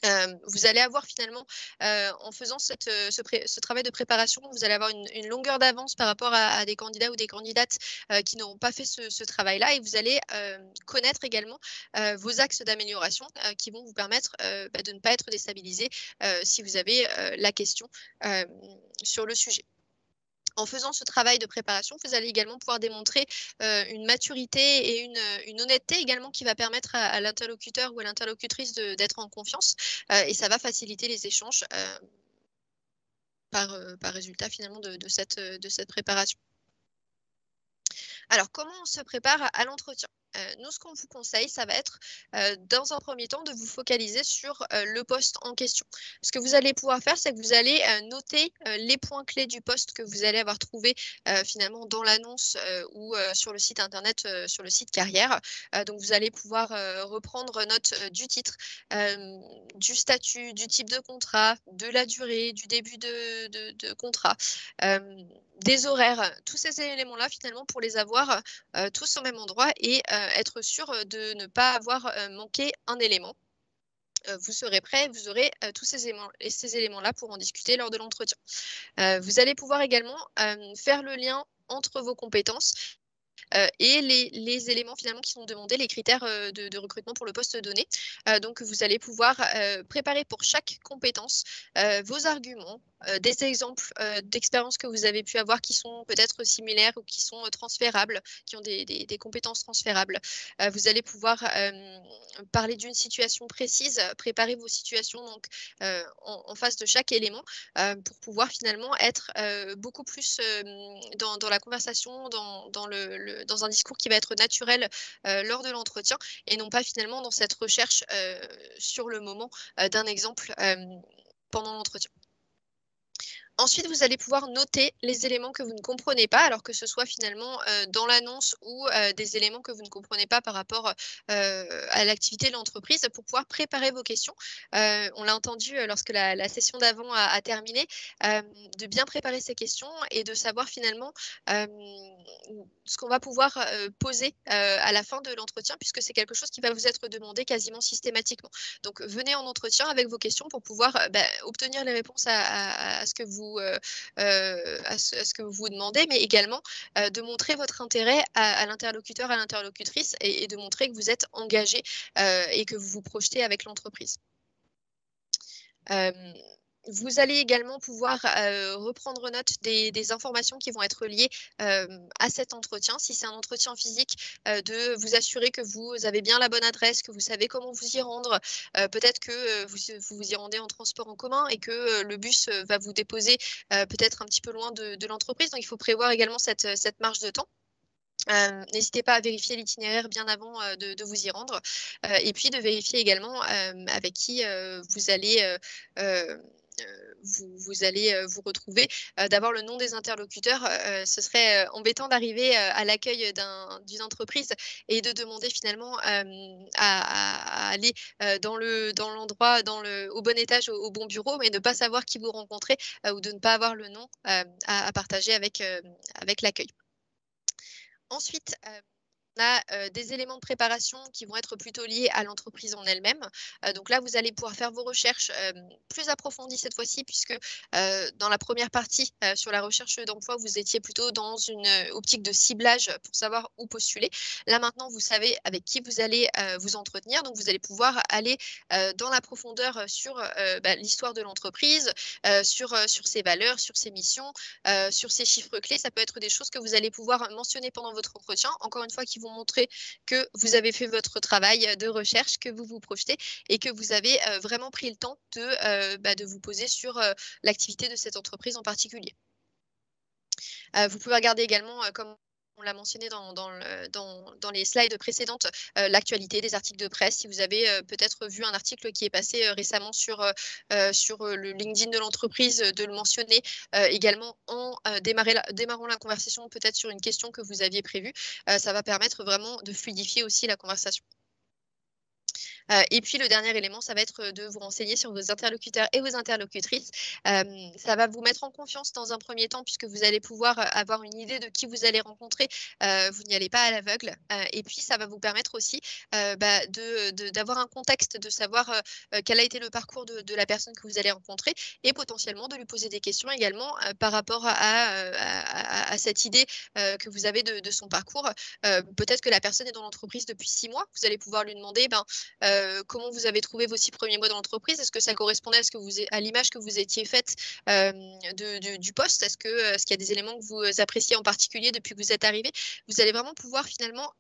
Vous allez avoir finalement, en faisant ce travail de préparation, vous allez avoir une longueur d'avance par rapport à des candidats ou des candidates, qui n'auront pas fait ce travail-là et vous allez, connaître également, vos axes d'amélioration, qui vont vous permettre, de ne pas être déstabilisé, si vous avez, la question, hem, sur le sujet. En faisant ce travail de préparation, vous allez également pouvoir démontrer, une maturité et une honnêteté également qui va permettre à l'interlocuteur ou à l'interlocutrice d'être en confiance, et ça va faciliter les échanges, par résultat finalement de cette préparation. Alors, comment on se prépare à l'entretien? Nous, ce qu'on vous conseille, ça va être, dans un premier temps, de vous focaliser sur, le poste en question. Ce que vous allez pouvoir faire, c'est que vous allez, noter, les points clés du poste que vous allez avoir trouvé, finalement dans l'annonce, ou, sur le site internet, sur le site carrière. Donc vous allez pouvoir, reprendre note, du titre, du statut, du type de contrat, de la durée, du début de contrat, des horaires, tous ces éléments-là finalement pour les avoir, tous au même endroit et être sûr, de ne pas avoir, manqué un élément. Vous serez prêt, vous aurez, tous ces éléments-là pour en discuter lors de l'entretien. Vous allez pouvoir également, faire le lien entre vos compétences et les éléments finalement qui sont demandés, les critères, de recrutement pour le poste donné. Donc vous allez pouvoir, préparer pour chaque compétence, vos arguments, des exemples, d'expériences que vous avez pu avoir qui sont peut-être similaires ou qui sont, transférables, qui ont des compétences transférables. Vous allez pouvoir, parler d'une situation précise, préparer vos situations donc, en face de chaque élément, pour pouvoir finalement être, beaucoup plus, dans la conversation, dans un discours qui va être naturel, lors de l'entretien et non pas finalement dans cette recherche, sur le moment, d'un exemple, pendant l'entretien. Ensuite, vous allez pouvoir noter les éléments que vous ne comprenez pas, alors que ce soit finalement, dans l'annonce ou, des éléments que vous ne comprenez pas par rapport, à l'activité de l'entreprise pour pouvoir préparer vos questions. On l'a entendu, lorsque la session d'avant a terminé, de bien préparer ces questions et de savoir finalement, hem, ce qu'on va pouvoir, poser, à la fin de l'entretien puisque c'est quelque chose qui va vous être demandé quasiment systématiquement. Donc venez en entretien avec vos questions pour pouvoir, obtenir les réponses à ce que vous, à ce que vous vous demandez, mais également, de montrer votre intérêt à l'interlocuteur, à l'interlocutrice et de montrer que vous êtes engagé, et que vous vous projetez avec l'entreprise. Hem, Vous allez également pouvoir, reprendre note des informations qui vont être liées, à cet entretien. Si c'est un entretien physique, de vous assurer que vous avez bien la bonne adresse, que vous savez comment vous y rendre. Peut-être que, vous y rendez en transport en commun et que, le bus, va vous déposer, peut-être un petit peu loin de l'entreprise. Donc il faut prévoir également cette marge de temps. N'hésitez pas à vérifier l'itinéraire bien avant, de vous y rendre, et puis de vérifier également, avec qui, vous allez, vous allez vous retrouver, d'avoir le nom des interlocuteurs. Ce serait embêtant d'arriver à l'accueil d'une entreprise et de demander finalement à aller dans l'endroit, au bon étage, au bon bureau, mais de ne pas savoir qui vous rencontrez ou de ne pas avoir le nom à partager avec l'accueil. Ensuite, on a des éléments de préparation qui vont être plutôt liés à l'entreprise en elle-même. Donc là, vous allez pouvoir faire vos recherches plus approfondies cette fois-ci, puisque dans la première partie, sur la recherche d'emploi, vous étiez plutôt dans une optique de ciblage pour savoir où postuler. Là, maintenant, vous savez avec qui vous allez vous entretenir. Donc, vous allez pouvoir aller dans la profondeur sur l'histoire de l'entreprise, sur ses valeurs, sur ses missions, sur ses chiffres clés. Ça peut être des choses que vous allez pouvoir mentionner pendant votre entretien. Encore une fois, qui vont montrer que vous avez fait votre travail de recherche, que vous vous projetez et que vous avez vraiment pris le temps de vous poser sur l'activité de cette entreprise en particulier. Vous pouvez regarder également, comme on l'a mentionné dans les slides précédentes, l'actualité des articles de presse. Si vous avez peut-être vu un article qui est passé récemment sur le LinkedIn de l'entreprise, de le mentionner également en démarrant la conversation peut-être sur une question que vous aviez prévue. Ça va permettre vraiment de fluidifier aussi la conversation. Et puis le dernier élément, ça va être de vous renseigner sur vos interlocuteurs et vos interlocutrices. Ça va vous mettre en confiance dans un premier temps, puisque vous allez pouvoir avoir une idée de qui vous allez rencontrer. Vous n'y allez pas à l'aveugle. Et puis ça va vous permettre aussi d'avoir un contexte, de savoir quel a été le parcours de la personne que vous allez rencontrer et potentiellement de lui poser des questions également par rapport à cette idée que vous avez de son parcours. Peut-être que la personne est dans l'entreprise depuis 6 mois. Vous allez pouvoir lui demander comment vous avez trouvé vos 6 premiers mois dans l'entreprise. Est-ce que ça correspondait à l'image que vous étiez faite du poste? Est-ce qu'il y a des éléments que vous appréciez en particulier depuis que vous êtes arrivé? Vous allez vraiment pouvoir finalement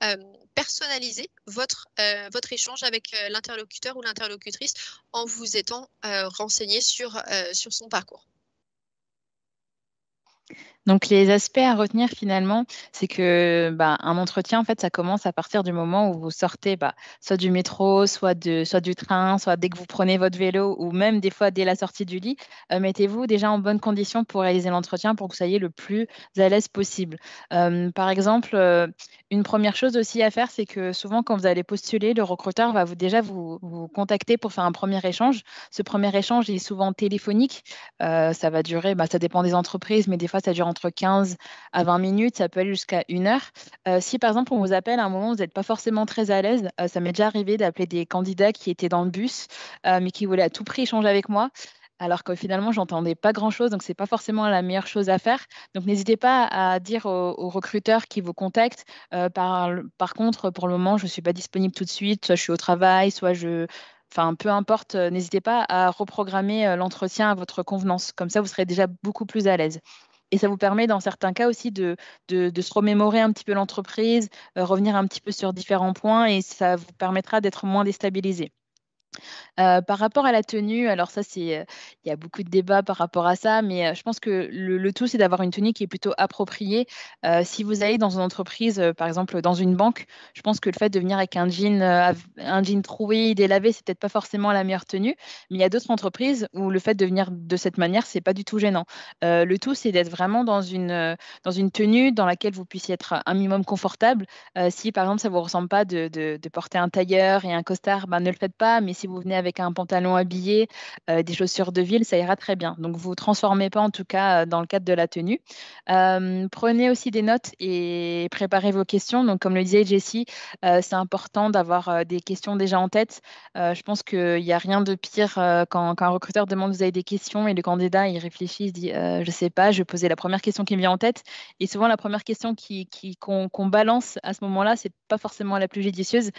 personnaliser votre échange avec l'interlocuteur ou l'interlocutrice en vous étant renseigné sur son parcours. Donc, les aspects à retenir finalement, c'est que un entretien, en fait, ça commence à partir du moment où vous sortez soit du métro, soit du train, soit dès que vous prenez votre vélo ou même des fois dès la sortie du lit. Mettez-vous déjà en bonne condition pour réaliser l'entretien pour que vous soyez le plus à l'aise possible. Par exemple, une première chose aussi à faire, c'est que souvent quand vous allez postuler, le recruteur va déjà vous contacter pour faire un premier échange. Ce premier échange est souvent téléphonique. Ça va durer, ça dépend des entreprises, mais des fois ça dure entre 15 à 20 minutes, ça peut aller jusqu'à 1 heure. Si par exemple on vous appelle à un moment où vous n'êtes pas forcément très à l'aise, ça m'est déjà arrivé d'appeler des candidats qui étaient dans le bus, mais qui voulaient à tout prix échanger avec moi, alors que finalement, j'entendais pas grand-chose, donc c'est pas forcément la meilleure chose à faire. Donc n'hésitez pas à dire aux recruteurs qui vous contactent, par contre, pour le moment, je ne suis pas disponible tout de suite, soit je suis au travail, Enfin, peu importe, n'hésitez pas à reprogrammer l'entretien à votre convenance. Comme ça, vous serez déjà beaucoup plus à l'aise. Et ça vous permet, dans certains cas aussi, de se remémorer un petit peu l'entreprise, revenir un petit peu sur différents points et ça vous permettra d'être moins déstabilisé. Par rapport à la tenue, alors ça, il y a beaucoup de débats par rapport à ça, mais je pense que le tout, c'est d'avoir une tenue qui est plutôt appropriée. Si vous allez dans une entreprise, par exemple dans une banque, je pense que le fait de venir avec un jean troué, délavé, c'est peut-être pas forcément la meilleure tenue, mais il y a d'autres entreprises où le fait de venir de cette manière, c'est pas du tout gênant. Le tout, c'est d'être vraiment dans une tenue dans laquelle vous puissiez être un minimum confortable. Si, par exemple, ça vous ressemble pas de porter un tailleur et un costard, ne le faites pas, mais si vous venez avec un pantalon habillé, des chaussures de ville, ça ira très bien. Donc, vous ne vous transformez pas, en tout cas, dans le cadre de la tenue. Prenez aussi des notes et préparez vos questions. Donc, comme le disait Jessie, c'est important d'avoir des questions déjà en tête. Je pense qu'il n'y a rien de pire quand un recruteur demande vous avez des questions et le candidat, il réfléchit, il se dit je ne sais pas, je vais poser la première question qui me vient en tête. Et souvent, la première question qu'on balance à ce moment-là, ce n'est pas forcément la plus judicieuse.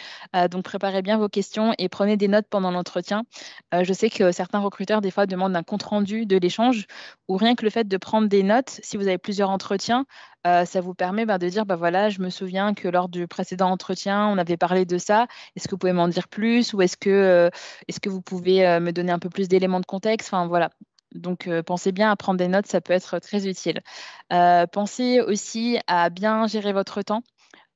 Donc, préparez bien vos questions et prenez des notes pendant l'entretien. Je sais que certains recruteurs, des fois, demandent un compte-rendu de l'échange ou rien que le fait de prendre des notes, si vous avez plusieurs entretiens, ça vous permet de dire, voilà, je me souviens que lors du précédent entretien, on avait parlé de ça. Est-ce que vous pouvez m'en dire plus ou est-ce que vous pouvez me donner un peu plus d'éléments de contexte? Enfin, voilà. Donc, pensez bien à prendre des notes, ça peut être très utile. Pensez aussi à bien gérer votre temps.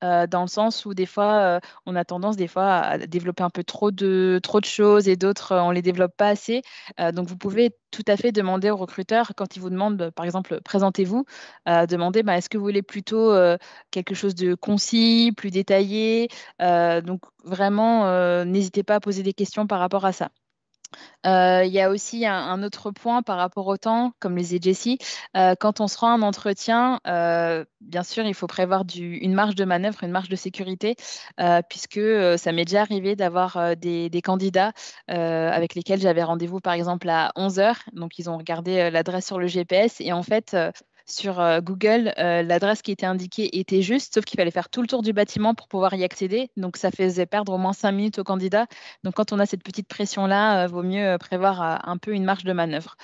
dans le sens où des fois, on a tendance des fois à développer un peu trop de choses et d'autres, on ne les développe pas assez. Donc, vous pouvez tout à fait demander aux recruteurs, quand ils vous demandent, par exemple, présentez-vous, demander, est-ce que vous voulez plutôt quelque chose de concis, plus détaillé. Donc, vraiment, n'hésitez pas à poser des questions par rapport à ça. Il y a aussi un autre point par rapport au temps, comme les Jessie. Quand on se rend à un entretien, bien sûr, il faut prévoir une marge de manœuvre, une marge de sécurité, puisque ça m'est déjà arrivé d'avoir des candidats avec lesquels j'avais rendez-vous, par exemple, à 11 heures. Donc, ils ont regardé l'adresse sur le GPS et en fait, sur Google, l'adresse qui était indiquée était juste, sauf qu'il fallait faire tout le tour du bâtiment pour pouvoir y accéder. Donc, ça faisait perdre au moins 5 minutes au candidat. Donc, quand on a cette petite pression-là, vaut mieux prévoir un peu une marge de manœuvre.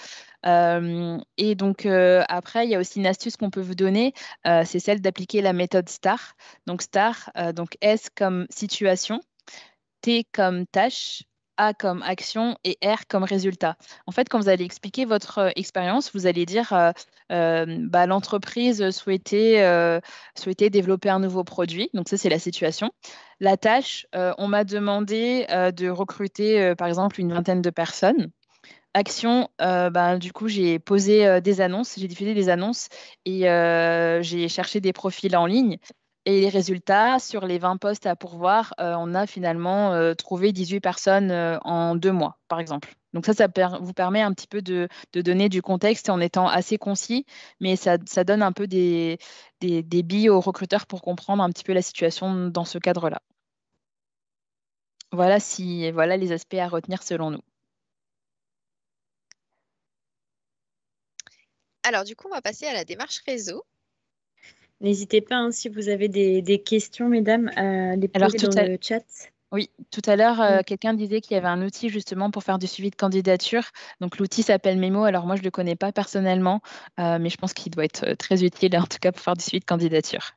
Et donc, après, il y a aussi une astuce qu'on peut vous donner, c'est celle d'appliquer la méthode STAR. Donc, STAR, donc S comme situation, T comme tâche, A comme action et R comme résultat. En fait, quand vous allez expliquer votre expérience, vous allez dire l'entreprise souhaitait développer un nouveau produit. Donc ça, c'est la situation. La tâche, on m'a demandé de recruter, par exemple, une vingtaine de personnes. Action, du coup, j'ai posé des annonces, j'ai diffusé des annonces et j'ai cherché des profils en ligne. Et les résultats, sur les 20 postes à pourvoir, on a finalement trouvé 18 personnes en 2 mois, par exemple. Donc ça vous permet un petit peu de donner du contexte en étant assez concis, mais ça donne un peu des billes aux recruteurs pour comprendre un petit peu la situation dans ce cadre-là. Voilà les aspects à retenir selon nous. Alors, du coup, on va passer à la démarche réseau. N'hésitez pas, si vous avez des questions, mesdames, à les poser dans le chat. Oui, tout à l'heure, quelqu'un disait qu'il y avait un outil justement pour faire du suivi de candidature. Donc, l'outil s'appelle Memo. Alors, moi, je ne le connais pas personnellement, mais je pense qu'il doit être très utile, en tout cas, pour faire du suivi de candidature.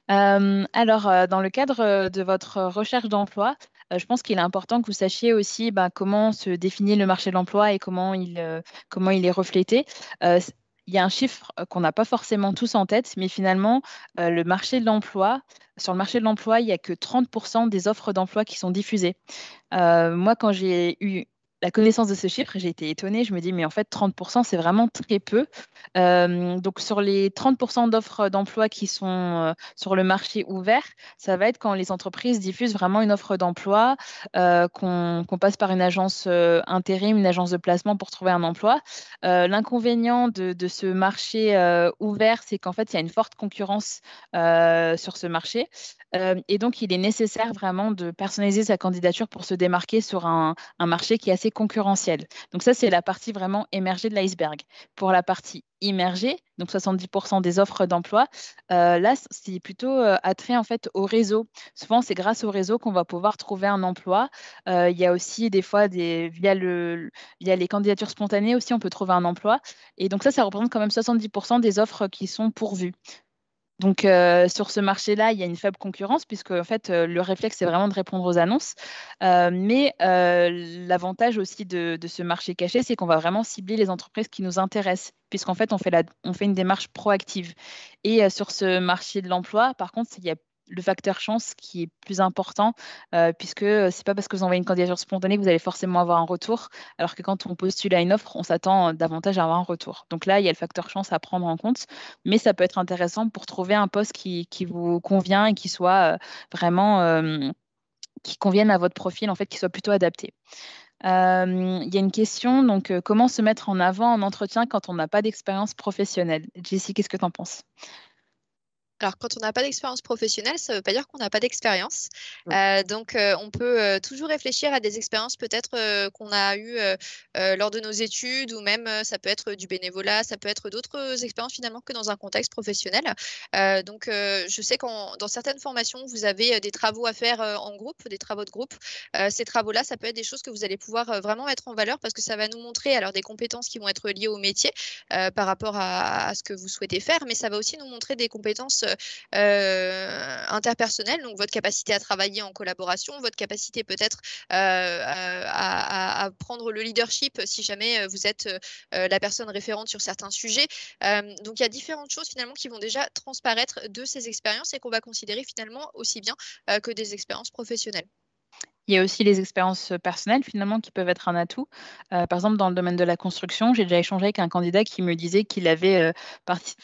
Dans le cadre de votre recherche d'emploi, je pense qu'il est important que vous sachiez aussi comment se définit le marché de l'emploi et comment il est reflété. Il y a un chiffre qu'on n'a pas forcément tous en tête, mais finalement, sur le marché de l'emploi, il n'y a que 30% des offres d'emploi qui sont diffusées. Moi, quand j'ai eu la connaissance de ce chiffre, j'ai été étonnée. Je me dis, mais en fait, 30%, c'est vraiment très peu. Donc, sur les 30% d'offres d'emploi qui sont sur le marché ouvert, ça va être quand les entreprises diffusent vraiment une offre d'emploi, qu'on passe par une agence intérim, une agence de placement pour trouver un emploi. L'inconvénient de ce marché ouvert, c'est qu'en fait, il y a une forte concurrence sur ce marché. Et donc, il est nécessaire vraiment de personnaliser sa candidature pour se démarquer sur un marché qui est assez concurrentiel. Donc ça, c'est la partie vraiment émergée de l'iceberg. Pour la partie immergée, donc 70% des offres d'emploi, là, c'est plutôt attrait en fait au réseau. Souvent, c'est grâce au réseau qu'on va pouvoir trouver un emploi. Il y a aussi des fois, via les candidatures spontanées aussi, on peut trouver un emploi. Et donc ça représente quand même 70% des offres qui sont pourvues. Donc, sur ce marché-là, il y a une faible concurrence puisque en fait, le réflexe, c'est vraiment de répondre aux annonces. Mais l'avantage aussi de ce marché caché, c'est qu'on va vraiment cibler les entreprises qui nous intéressent puisqu'en fait, on fait une démarche proactive. Et sur ce marché de l'emploi, par contre, il y a le facteur chance qui est plus important puisque c'est pas parce que vous envoyez une candidature spontanée que vous allez forcément avoir un retour, alors que quand on postule à une offre, on s'attend davantage à avoir un retour. Donc là, il y a le facteur chance à prendre en compte, mais ça peut être intéressant pour trouver un poste qui vous convient et qui soit vraiment qui convienne à votre profil, en fait, qui soit plutôt adapté. Il y a une question, donc comment se mettre en avant en entretien quand on n'a pas d'expérience professionnelle? Jessie, qu'est-ce que tu en penses? Alors, quand on n'a pas d'expérience professionnelle, ça ne veut pas dire qu'on n'a pas d'expérience. Donc, on peut toujours réfléchir à des expériences peut-être qu'on a eues lors de nos études ou même ça peut être du bénévolat, ça peut être d'autres expériences finalement que dans un contexte professionnel. Donc, je sais que dans certaines formations, vous avez des travaux à faire en groupe, des travaux de groupe. Ces travaux-là, ça peut être des choses que vous allez pouvoir vraiment mettre en valeur parce que ça va nous montrer alors des compétences qui vont être liées au métier par rapport à ce que vous souhaitez faire, mais ça va aussi nous montrer des compétences interpersonnelle, donc votre capacité à travailler en collaboration, votre capacité peut-être à prendre le leadership si jamais vous êtes la personne référente sur certains sujets. Donc il y a différentes choses finalement qui vont déjà transparaître de ces expériences et qu'on va considérer finalement aussi bien que des expériences professionnelles. Il y a aussi les expériences personnelles finalement qui peuvent être un atout. Par exemple, dans le domaine de la construction, j'ai déjà échangé avec un candidat qui me disait qu'il avait,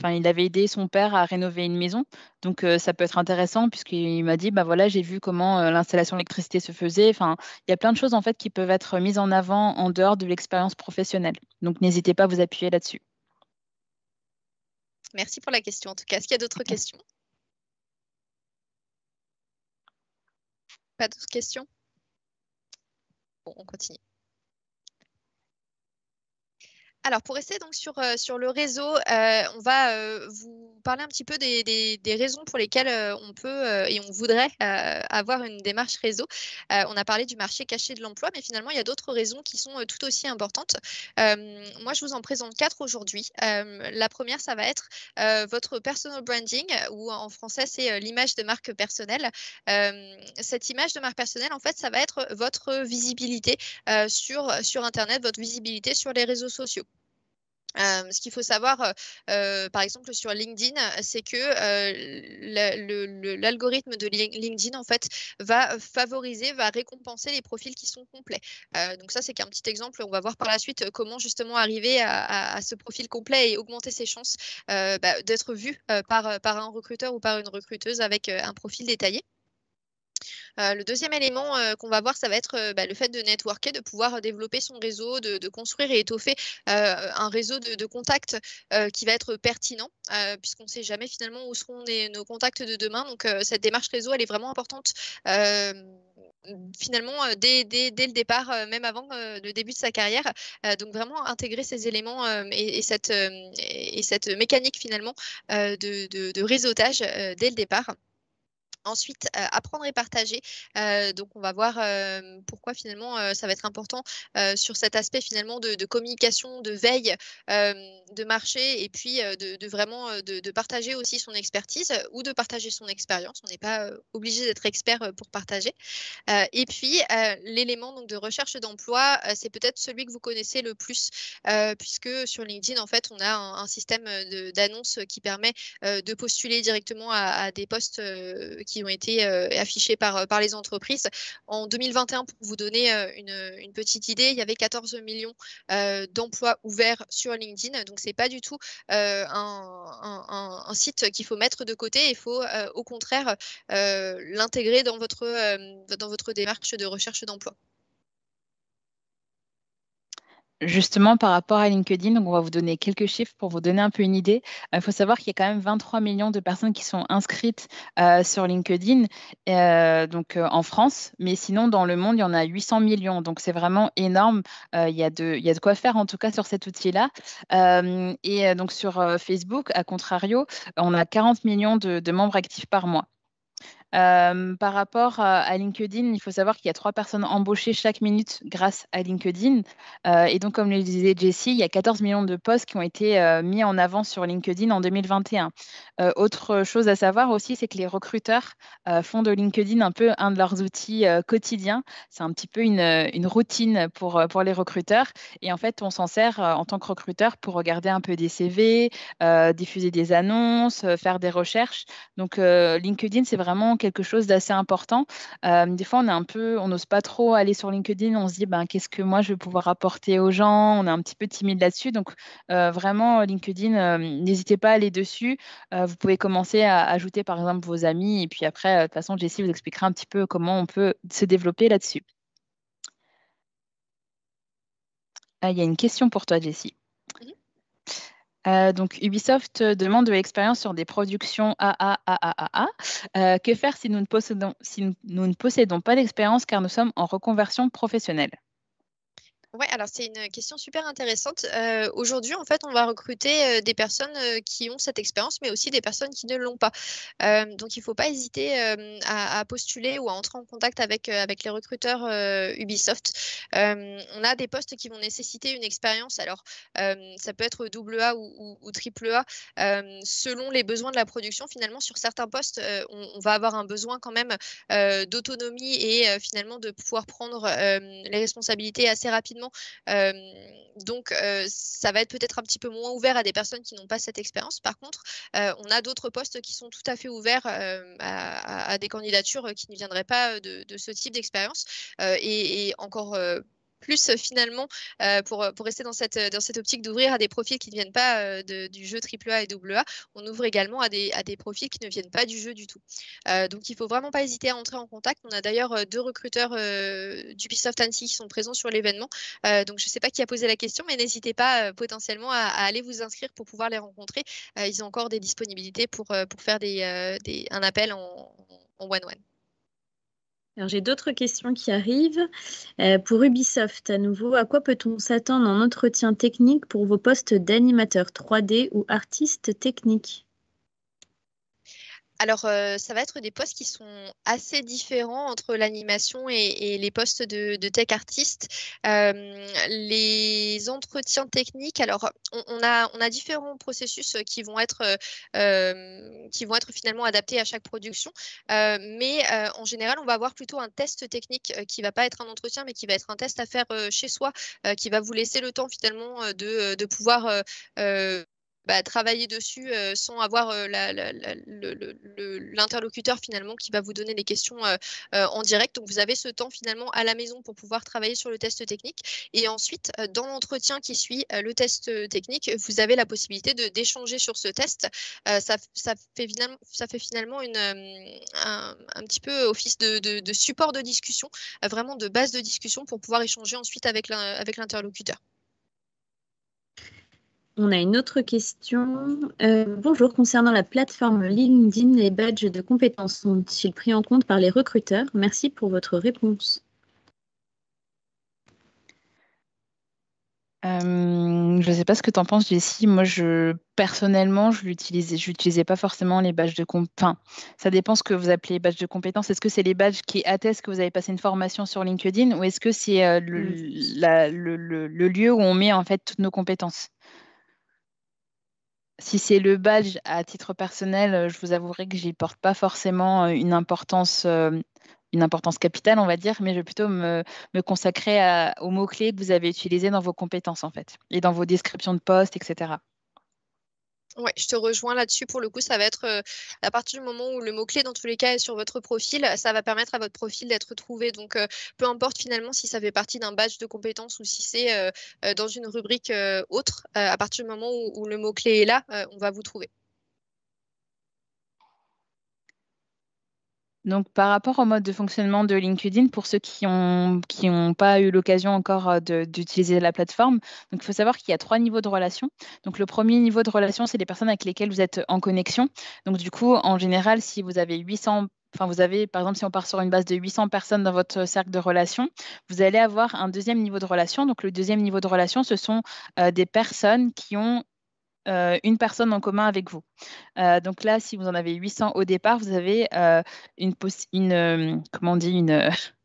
il avait aidé son père à rénover une maison. Donc, ça peut être intéressant puisqu'il m'a dit, bah voilà, j'ai vu comment l'installation d'électricité se faisait. Enfin, il y a plein de choses en fait qui peuvent être mises en avant en dehors de l'expérience professionnelle. Donc, n'hésitez pas à vous appuyer là-dessus. Merci pour la question en tout cas. Est-ce qu'il y a d'autres questions? Pas d'autres questions? Bon, on continue. Alors, pour rester donc sur le réseau, on va vous parler un petit peu des raisons pour lesquelles on peut et on voudrait avoir une démarche réseau. On a parlé du marché caché de l'emploi, mais finalement, il y a d'autres raisons qui sont tout aussi importantes. Moi, je vous en présente 4 aujourd'hui. La première, ça va être votre personal branding, ou en français, c'est l'image de marque personnelle. Cette image de marque personnelle, en fait, ça va être votre visibilité sur Internet, votre visibilité sur les réseaux sociaux. Ce qu'il faut savoir, par exemple sur LinkedIn, c'est que l'algorithme de LinkedIn, en fait, va favoriser, va récompenser les profils qui sont complets. Donc ça, c'est qu'un petit exemple. On va voir par la suite comment justement arriver à ce profil complet et augmenter ses chances d'être vu par un recruteur ou par une recruteuse avec un profil détaillé. Le deuxième élément qu'on va voir, ça va être le fait de networker, de pouvoir développer son réseau, de construire et étoffer un réseau de contacts qui va être pertinent, puisqu'on ne sait jamais finalement où seront nos contacts de demain. Donc, cette démarche réseau, elle est vraiment importante. Finalement, dès le départ, même avant le début de sa carrière. Donc, vraiment intégrer ces éléments et cette mécanique finalement de réseautage dès le départ. Ensuite, apprendre et partager. Donc, on va voir pourquoi finalement ça va être important sur cet aspect finalement de communication, de veille, de marché et puis de vraiment de partager aussi son expertise ou de partager son expérience. On n'est pas obligé d'être expert pour partager. Et puis, l'élément donc de recherche d'emploi, c'est peut-être celui que vous connaissez le plus puisque sur LinkedIn, en fait, on a un système d'annonces qui permet de postuler directement à des postes qui ont été affichés par les entreprises. En 2021, pour vous donner une petite idée, il y avait 14 millions d'emplois ouverts sur LinkedIn. Donc, ce n'est pas du tout un site qu'il faut mettre de côté. Il faut au contraire l'intégrer dans votre démarche de recherche d'emploi. Justement, par rapport à LinkedIn, donc on va vous donner quelques chiffres pour vous donner un peu une idée. Il faut savoir qu'il y a quand même 23 millions de personnes qui sont inscrites sur LinkedIn en France, mais sinon dans le monde, il y en a 800 millions. Donc c'est vraiment énorme. Il y a de quoi faire en tout cas sur cet outil-là. Donc sur Facebook, à contrario, on a 40 millions de membres actifs par mois. Par rapport à LinkedIn, il faut savoir qu'il y a 3 personnes embauchées chaque minute grâce à LinkedIn. Et donc, comme le disait Jessie, il y a 14 millions de posts qui ont été mis en avant sur LinkedIn en 2021. Autre chose à savoir aussi, c'est que les recruteurs font de LinkedIn un peu un de leurs outils quotidiens. C'est un petit peu une routine pour les recruteurs. Et en fait, on s'en sert en tant que recruteur pour regarder un peu des CV, diffuser des annonces, faire des recherches. Donc, LinkedIn, c'est vraiment quelque chose d'assez important. Des fois, on n'ose pas trop aller sur LinkedIn. On se dit, qu'est-ce que moi, je vais pouvoir apporter aux gens? On est un petit peu timide là-dessus. Donc, vraiment, LinkedIn, n'hésitez pas à aller dessus. Vous pouvez commencer à ajouter, par exemple, vos amis. Et puis après, de toute façon, Jessie vous expliquera un petit peu comment on peut se développer là-dessus. Il y a une question pour toi, Jessie. Donc, Ubisoft demande de l'expérience sur des productions AAA. Que faire si nous ne possédons pas d'expérience car nous sommes en reconversion professionnelle? Ouais, alors c'est une question super intéressante. Aujourd'hui, en fait, on va recruter des personnes qui ont cette expérience, mais aussi des personnes qui ne l'ont pas. Donc, il ne faut pas hésiter à postuler ou à entrer en contact avec les recruteurs Ubisoft. On a des postes qui vont nécessiter une expérience. Alors, ça peut être double A ou triple A, selon les besoins de la production. Finalement, sur certains postes, on va avoir un besoin quand même d'autonomie et finalement de pouvoir prendre les responsabilités assez rapidement. Donc, ça va être peut-être un petit peu moins ouvert à des personnes qui n'ont pas cette expérience. Par contre, on a d'autres postes qui sont tout à fait ouverts à des candidatures qui ne viendraient pas de ce type d'expérience. Et encore plus finalement pour rester dans cette optique d'ouvrir à des profils qui ne viennent pas du jeu AAA et AA, on ouvre également à des profils qui ne viennent pas du jeu du tout. Donc il ne faut vraiment pas hésiter à entrer en contact. On a d'ailleurs 2 recruteurs d'Ubisoft Annecy qui sont présents sur l'événement. Donc je ne sais pas qui a posé la question, mais n'hésitez pas potentiellement à aller vous inscrire pour pouvoir les rencontrer. Ils ont encore des disponibilités pour faire un appel en one-one. Alors, j'ai d'autres questions qui arrivent. Pour Ubisoft, à nouveau, à quoi peut-on s'attendre en entretien technique pour vos postes d'animateur 3D ou artiste technique? Alors, ça va être des postes qui sont assez différents entre l'animation et les postes de tech artiste. Les entretiens techniques, alors on a différents processus qui vont être finalement adaptés à chaque production. Mais en général, on va avoir plutôt un test technique qui va pas être un entretien, mais qui va être un test à faire chez soi, qui va vous laisser le temps finalement de pouvoir travailler dessus sans avoir l'interlocuteur finalement qui va vous donner les questions en direct. Donc vous avez ce temps finalement à la maison pour pouvoir travailler sur le test technique. Et ensuite, dans l'entretien qui suit le test technique, vous avez la possibilité d'échanger sur ce test. Ça fait finalement un petit peu office de support de discussion, vraiment de base de discussion pour pouvoir échanger ensuite avec l'interlocuteur. On a une autre question. Bonjour, concernant la plateforme LinkedIn, les badges de compétences sont-ils pris en compte par les recruteurs? Merci pour votre réponse. Je ne sais pas ce que tu en penses, Jessie. Moi, personnellement, je n'utilisais pas forcément les badges de Enfin, ça dépend ce que vous appelez badges de compétences. Est-ce que c'est les badges qui attestent que vous avez passé une formation sur LinkedIn ou est-ce que c'est le lieu où on met en fait toutes nos compétences? Si c'est le badge à titre personnel, je vous avouerai que j'y porte pas forcément une importance capitale, on va dire, mais je vais plutôt me consacrer aux mots-clés que vous avez utilisés dans vos compétences, en fait, et dans vos descriptions de poste, etc. Ouais, je te rejoins là-dessus. Pour le coup, ça va être à partir du moment où le mot-clé, dans tous les cas, est sur votre profil, ça va permettre à votre profil d'être trouvé. Donc, peu importe finalement si ça fait partie d'un badge de compétences ou si c'est dans une rubrique autre, à partir du moment où le mot-clé est là, on va vous trouver. Donc, par rapport au mode de fonctionnement de LinkedIn, pour ceux qui ont pas eu l'occasion encore d'utiliser la plateforme, donc il faut savoir qu'il y a 3 niveaux de relation. Donc, le premier niveau de relation, c'est les personnes avec lesquelles vous êtes en connexion. Donc, du coup, en général, si vous avez 800, enfin, vous avez, par exemple, si on part sur une base de 800 personnes dans votre cercle de relation, vous allez avoir un deuxième niveau de relation. Donc, le deuxième niveau de relation, ce sont des personnes qui ont une personne en commun avec vous. Donc là, si vous en avez 800 au départ, vous avez comment on dit,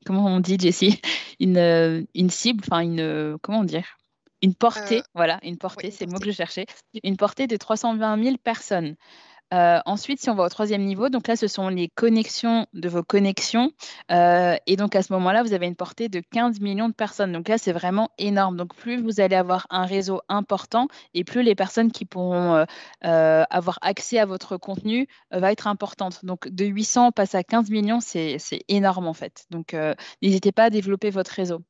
comment on dit, Jessie, une cible, enfin comment dire, une portée, voilà, une portée, Oui, c'est le mot que je cherchais, une portée de 320 000 personnes. Ensuite, si on va au troisième niveau, donc là, ce sont les connexions de vos connexions. Et donc, à ce moment-là, vous avez une portée de 15 millions de personnes. Donc là, c'est vraiment énorme. Donc, plus vous allez avoir un réseau important et plus les personnes qui pourront avoir accès à votre contenu va être importante. Donc, de 800, on passe à 15 millions, c'est énorme en fait. Donc, n'hésitez pas à développer votre réseau.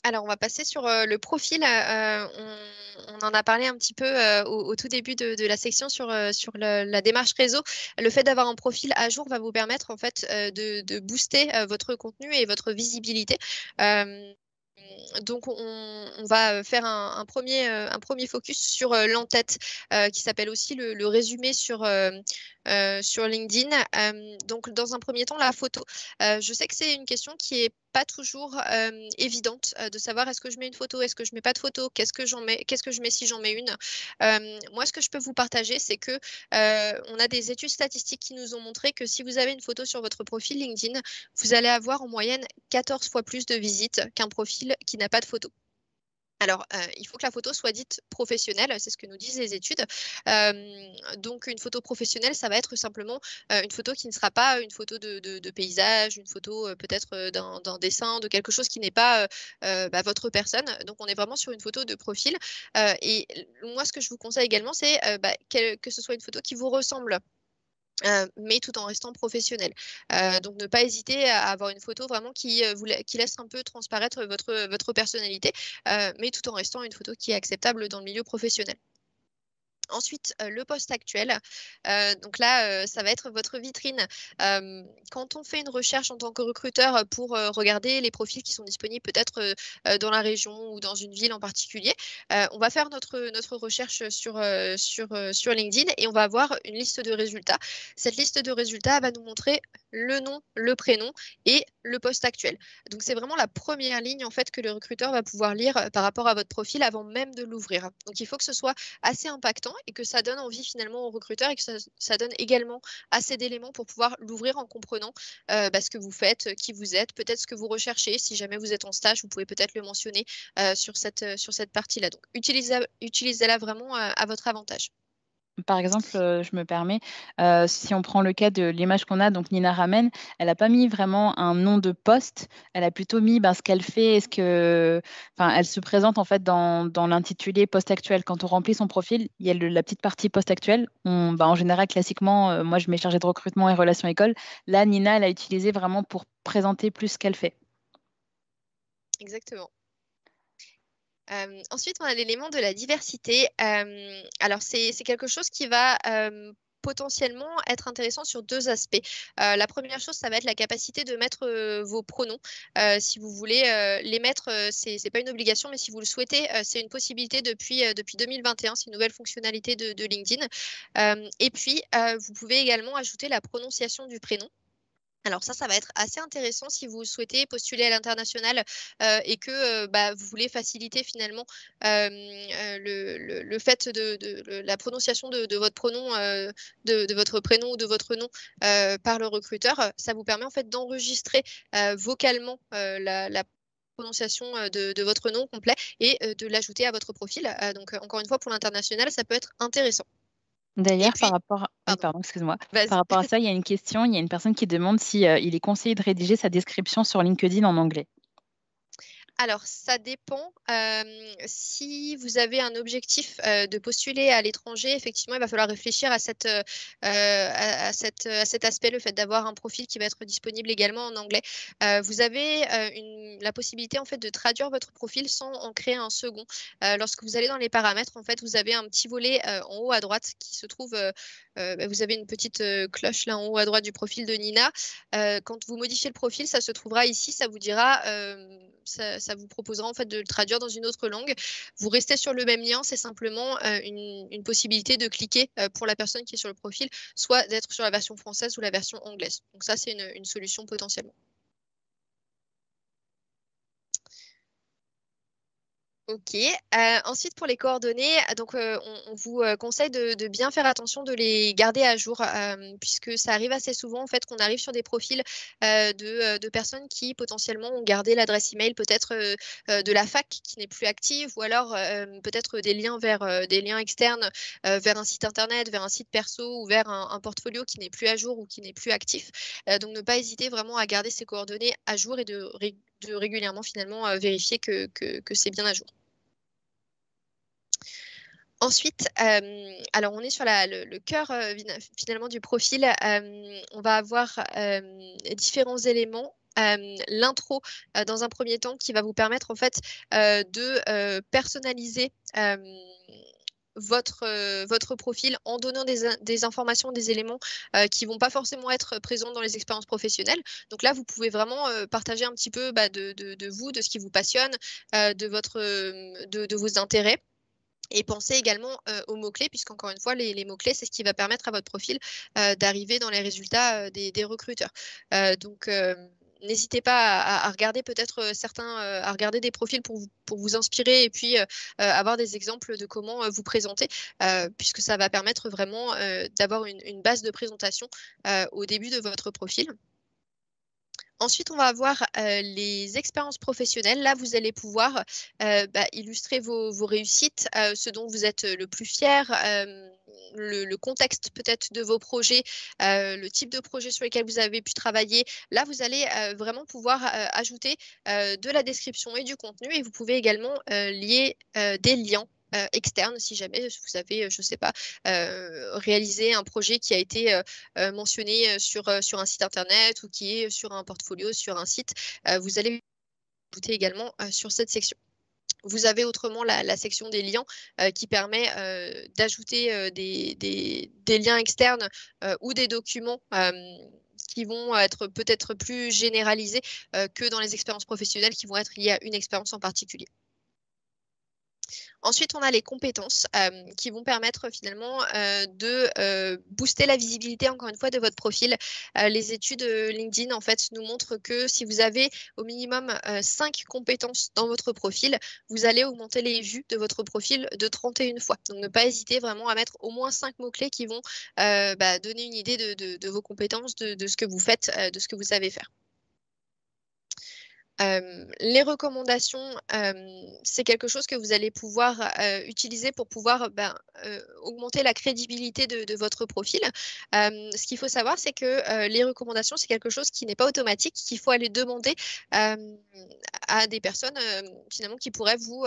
Alors, on va passer sur le profil. On en a parlé un petit peu au tout début de la section sur la démarche réseau. Le fait d'avoir un profil à jour va vous permettre en fait de booster votre contenu et votre visibilité. Donc, on va faire un premier focus sur l'entête, qui s'appelle aussi le résumé sur sur LinkedIn. Donc, dans un premier temps, la photo. Je sais que c'est une question qui est pas toujours évidente de savoir est-ce que je mets une photo, est-ce que je mets pas de photo, qu'est-ce que je mets si j'en mets une. Moi, ce que je peux vous partager, c'est que on a des études statistiques qui nous ont montré que si vous avez une photo sur votre profil LinkedIn, vous allez avoir en moyenne 14 fois plus de visites qu'un profil qui n'a pas de photo. Alors, il faut que la photo soit dite professionnelle, c'est ce que nous disent les études. Donc, une photo professionnelle, ça va être simplement une photo qui ne sera pas une photo de paysage, une photo peut-être d'un dessin, de quelque chose qui n'est pas votre personne. Donc, on est vraiment sur une photo de profil. Et moi, ce que je vous conseille également, c'est que ce soit une photo qui vous ressemble. Mais tout en restant professionnel. Donc ne pas hésiter à avoir une photo vraiment qui laisse un peu transparaître votre personnalité, mais tout en restant une photo qui est acceptable dans le milieu professionnel. Ensuite, le poste actuel. Donc là, ça va être votre vitrine. Quand on fait une recherche en tant que recruteur pour regarder les profils qui sont disponibles peut-être dans la région ou dans une ville en particulier, on va faire notre recherche sur LinkedIn et on va avoir une liste de résultats. Cette liste de résultats va nous montrer le nom, le prénom et le poste actuel. Donc c'est vraiment la première ligne en fait que le recruteur va pouvoir lire par rapport à votre profil avant même de l'ouvrir. Donc il faut que ce soit assez impactant et que ça donne envie finalement au recruteur et que ça donne également assez d'éléments pour pouvoir l'ouvrir en comprenant ce que vous faites, qui vous êtes, peut-être ce que vous recherchez. Si jamais vous êtes en stage, vous pouvez peut-être le mentionner sur cette partie-là. Donc utilisez-la vraiment à votre avantage. Par exemple, je me permets, si on prend le cas de l'image qu'on a, donc Nina Ramen, elle n'a pas mis vraiment un nom de poste, elle a plutôt mis, ce qu'elle fait elle se présente en fait dans l'intitulé poste actuel. Quand on remplit son profil, il y a la petite partie poste actuel. En général, classiquement, moi je mets chargée de recrutement et relations école. Là, Nina, elle a utilisé vraiment pour présenter plus ce qu'elle fait. Exactement. Ensuite, on a l'élément de la diversité. Alors, c'est quelque chose qui va potentiellement être intéressant sur deux aspects. La première chose, ça va être la capacité de mettre vos pronoms. Si vous voulez les mettre, c'est pas une obligation, mais si vous le souhaitez, c'est une possibilité depuis 2021. C'est une nouvelle fonctionnalité de LinkedIn. Et puis, vous pouvez également ajouter la prononciation du prénom. Alors ça va être assez intéressant si vous souhaitez postuler à l'international et que vous voulez faciliter finalement le fait de la prononciation de votre pronom, de votre prénom ou de votre nom par le recruteur. Ça vous permet en fait d'enregistrer vocalement la prononciation de votre nom complet et de l'ajouter à votre profil. Donc encore une fois, pour l'international, ça peut être intéressant. Et D'ailleurs, puis, oui, pardon, excuse-moi. vas-y. Par rapport à ça, il y a une question, il y a une personne qui demande si il est conseillé de rédiger sa description sur LinkedIn en anglais. Alors, ça dépend. Si vous avez un objectif de postuler à l'étranger, effectivement, il va falloir réfléchir à cet aspect, le fait d'avoir un profil qui va être disponible également en anglais. Vous avez la possibilité en fait de traduire votre profil sans en créer un second. Lorsque vous allez dans les paramètres, en fait, vous avez un petit volet en haut à droite qui se trouve. Vous avez une petite cloche là en haut à droite du profil de Nina. Quand vous modifiez le profil, ça se trouvera ici. Ça vous dira. Ça vous proposera en fait de le traduire dans une autre langue. Vous restez sur le même lien, c'est simplement une possibilité de cliquer pour la personne qui est sur le profil, soit d'être sur la version française ou la version anglaise. Donc ça, c'est une solution potentiellement. Ok. Ensuite, pour les coordonnées, donc on vous conseille de bien faire attention de les garder à jour, puisque ça arrive assez souvent en fait qu'on arrive sur des profils de personnes qui potentiellement ont gardé l'adresse email peut-être de la fac qui n'est plus active, ou alors peut-être des liens vers des liens externes vers un site internet, vers un site perso ou vers un portfolio qui n'est plus à jour ou qui n'est plus actif. Donc ne pas hésiter vraiment à garder ces coordonnées à jour et de régulièrement finalement vérifier que c'est bien à jour. Ensuite, alors on est sur le cœur finalement du profil. On va avoir différents éléments. L'intro dans un premier temps qui va vous permettre en fait de personnaliser votre profil en donnant des informations, des éléments qui vont pas forcément être présents dans les expériences professionnelles. Donc là, vous pouvez vraiment partager un petit peu de vous, de ce qui vous passionne, de vos intérêts. Et pensez également aux mots-clés, puisqu'encore une fois, les mots-clés, c'est ce qui va permettre à votre profil d'arriver dans les résultats des recruteurs. Donc, n'hésitez pas à regarder peut-être à regarder des profils pour vous inspirer et puis avoir des exemples de comment vous présenter, puisque ça va permettre vraiment d'avoir une base de présentation au début de votre profil. Ensuite, on va avoir les expériences professionnelles. Là, vous allez pouvoir illustrer vos réussites, ce dont vous êtes le plus fier, le contexte peut-être de vos projets, le type de projet sur lesquels vous avez pu travailler. Là, vous allez vraiment pouvoir ajouter de la description et du contenu, et vous pouvez également lier des liens externes si jamais vous avez, je ne sais pas, réalisé un projet qui a été mentionné sur un site internet ou qui est sur un portfolio, sur un site. Vous allez ajouter également sur cette section. Vous avez autrement la section des liens qui permet d'ajouter des liens externes ou des documents qui vont être peut-être plus généralisés que dans les expériences professionnelles qui vont être liées à une expérience en particulier. Ensuite, on a les compétences qui vont permettre finalement de booster la visibilité, encore une fois, de votre profil. Les études LinkedIn, en fait, nous montrent que si vous avez au minimum 5 compétences dans votre profil, vous allez augmenter les vues de votre profil de 31 fois. Donc, ne pas hésiter vraiment à mettre au moins 5 mots-clés qui vont donner une idée de vos compétences, de ce que vous faites, de ce que vous savez faire. Les recommandations, c'est quelque chose que vous allez pouvoir utiliser pour pouvoir augmenter la crédibilité de votre profil. Ce qu'il faut savoir, c'est que les recommandations, c'est quelque chose qui n'est pas automatique, qu'il faut aller demander à des personnes finalement qui pourraient vous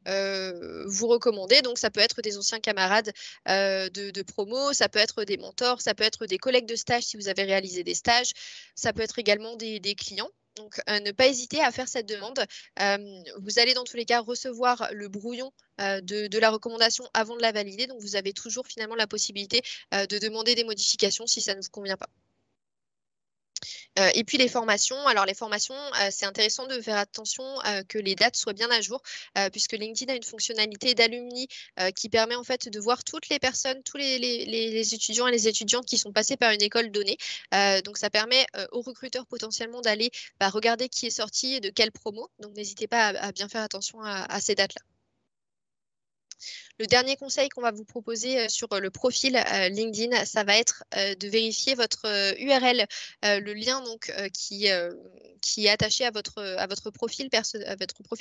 recommander. Donc, ça peut être des anciens camarades de promo, ça peut être des mentors, ça peut être des collègues de stage si vous avez réalisé des stages, ça peut être également des clients. Donc, ne pas hésiter à faire cette demande. Vous allez dans tous les cas recevoir le brouillon de la recommandation avant de la valider. Donc, vous avez toujours finalement la possibilité de demander des modifications si ça ne vous convient pas. Et puis les formations. Alors les formations, c'est intéressant de faire attention que les dates soient bien à jour, puisque LinkedIn a une fonctionnalité d'alumni qui permet en fait de voir toutes les personnes, tous les étudiants et les étudiantes qui sont passés par une école donnée. Donc ça permet aux recruteurs potentiellement d'aller regarder qui est sorti et de quelle promo. Donc n'hésitez pas à bien faire attention à ces dates-là. Le dernier conseil qu'on va vous proposer sur le profil LinkedIn, ça va être de vérifier votre URL, le lien donc qui est attaché à votre profil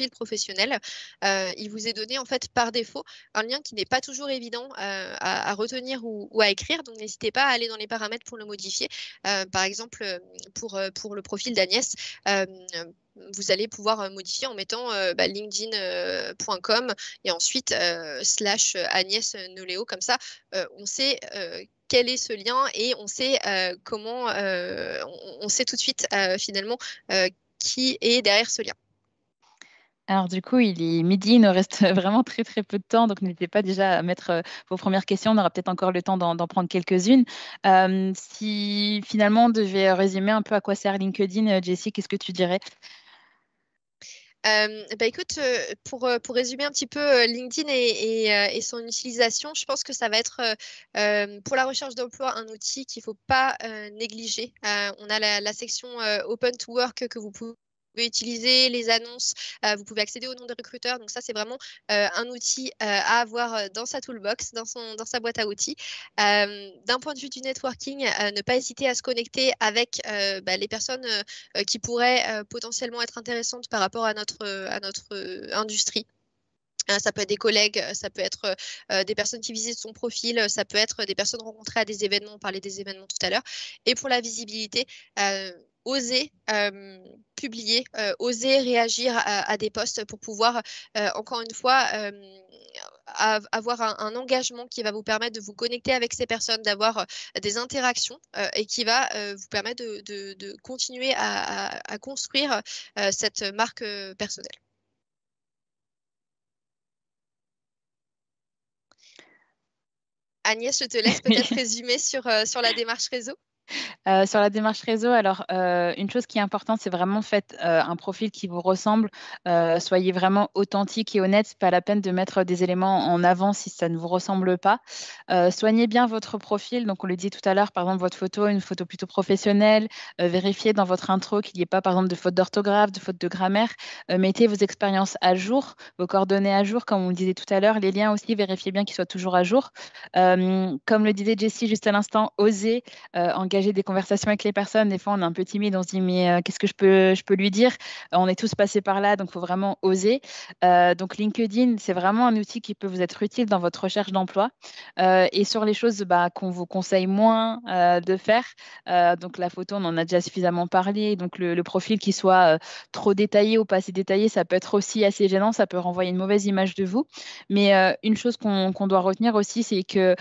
professionnel. Il vous est donné en fait par défaut un lien qui n'est pas toujours évident à retenir ou à écrire, donc n'hésitez pas à aller dans les paramètres pour le modifier. Par exemple, pour le profil d'Agnès, vous allez pouvoir modifier en mettant linkedin.com et ensuite /Agnès Noléo. Comme ça, on sait quel est ce lien et on sait comment, on sait tout de suite finalement qui est derrière ce lien. Alors du coup, il est midi, il nous reste vraiment très très peu de temps, donc n'hésitez pas déjà à mettre vos premières questions, on aura peut-être encore le temps d'en prendre quelques-unes. Si finalement on devait résumer un peu à quoi sert LinkedIn, Jessie, qu'est-ce que tu dirais? Écoute, pour résumer un petit peu LinkedIn et son utilisation, je pense que ça va être pour la recherche d'emploi un outil qu'il ne faut pas négliger. On a la section Open to Work que vous pouvez utiliser, les annonces, vous pouvez accéder au nom des recruteurs. Donc ça, c'est vraiment un outil à avoir dans sa toolbox, dans sa boîte à outils. D'un point de vue du networking, ne pas hésiter à se connecter avec les personnes qui pourraient potentiellement être intéressantes par rapport à notre industrie. Ça peut être des collègues, ça peut être des personnes qui visitent son profil, ça peut être des personnes rencontrées à des événements, on parlait des événements tout à l'heure. Et pour la visibilité, oser publier, oser réagir à des posts pour pouvoir, encore une fois, avoir un engagement qui va vous permettre de vous connecter avec ces personnes, d'avoir des interactions et qui va vous permettre de continuer à construire cette marque personnelle. Agnès, je te laisse peut-être résumer sur la démarche réseau. Sur la démarche réseau, alors une chose qui est importante, c'est vraiment faites un profil qui vous ressemble. Soyez vraiment authentique et honnête. C'est pas la peine de mettre des éléments en avant si ça ne vous ressemble pas. Soignez bien votre profil. Donc on le dit tout à l'heure, par exemple votre photo, une photo plutôt professionnelle. Vérifiez dans votre intro qu'il n'y ait pas par exemple de faute d'orthographe, de faute de grammaire. Mettez vos expériences à jour, vos coordonnées à jour, comme on le disait tout à l'heure. Les liens aussi, vérifiez bien qu'ils soient toujours à jour. Comme le disait Jessie juste à l'instant, osez engager des conversations avec les personnes. Des fois, on est un peu timide, on se dit, mais qu'est-ce que je peux lui dire? On est tous passés par là, donc il faut vraiment oser. Donc, LinkedIn, c'est vraiment un outil qui peut vous être utile dans votre recherche d'emploi. Et sur les choses qu'on vous conseille moins de faire, donc la photo, on en a déjà suffisamment parlé. Donc, le profil qui soit trop détaillé ou pas assez détaillé, ça peut être aussi assez gênant, ça peut renvoyer une mauvaise image de vous. Mais une chose qu'on doit retenir aussi, c'est que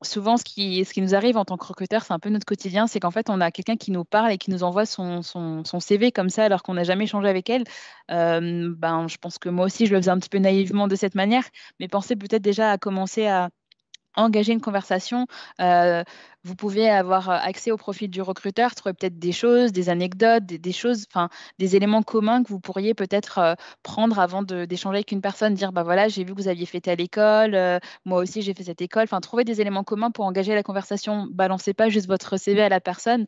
souvent, ce qui nous arrive en tant que recruteur, c'est un peu notre quotidien, c'est qu'en fait, on a quelqu'un qui nous parle et qui nous envoie son CV comme ça, alors qu'on n'a jamais échangé avec elle. Je pense que moi aussi, je le faisais un petit peu naïvement de cette manière, mais pensez peut-être déjà à commencer à engager une conversation. Vous pouvez avoir accès au profil du recruteur, trouver peut-être des choses, des anecdotes, des choses, enfin, des éléments communs que vous pourriez peut-être prendre avant d'échanger avec une personne, dire, bah voilà, j'ai vu que vous aviez fait telle école, moi aussi j'ai fait cette école. Enfin, trouver des éléments communs pour engager la conversation. Balancez pas juste votre CV à la personne,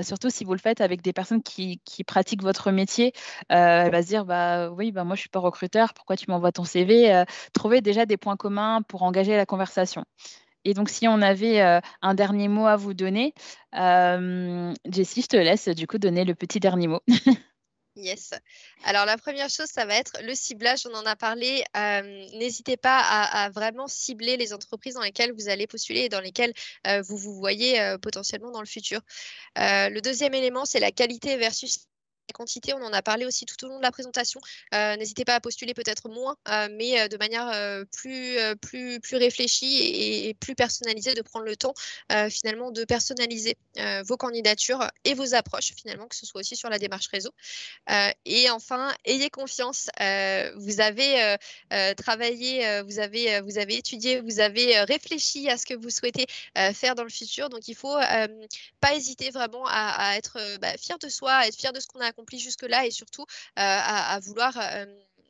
surtout si vous le faites avec des personnes qui pratiquent votre métier. Elle va se dire, bah oui, bah moi je suis pas recruteur, pourquoi tu m'envoies ton CV? Trouvez déjà des points communs pour engager la conversation. Et donc, si on avait un dernier mot à vous donner, Jessie, je te laisse du coup donner le petit dernier mot. Yes. Alors la première chose, ça va être le ciblage. On en a parlé. N'hésitez pas à vraiment cibler les entreprises dans lesquelles vous allez postuler et dans lesquelles vous vous voyez potentiellement dans le futur. Le deuxième élément, c'est la qualité versus la quantité. On en a parlé aussi tout au long de la présentation. N'hésitez pas à postuler peut-être moins, mais de manière plus réfléchie et plus personnalisée, de prendre le temps finalement de personnaliser vos candidatures et vos approches finalement, que ce soit aussi sur la démarche réseau. Et enfin, ayez confiance. Vous avez travaillé, vous avez étudié, vous avez réfléchi à ce que vous souhaitez faire dans le futur. Donc, il faut pas hésiter vraiment à être fier de soi, à être fier de ce qu'on a accompli jusque-là et surtout à vouloir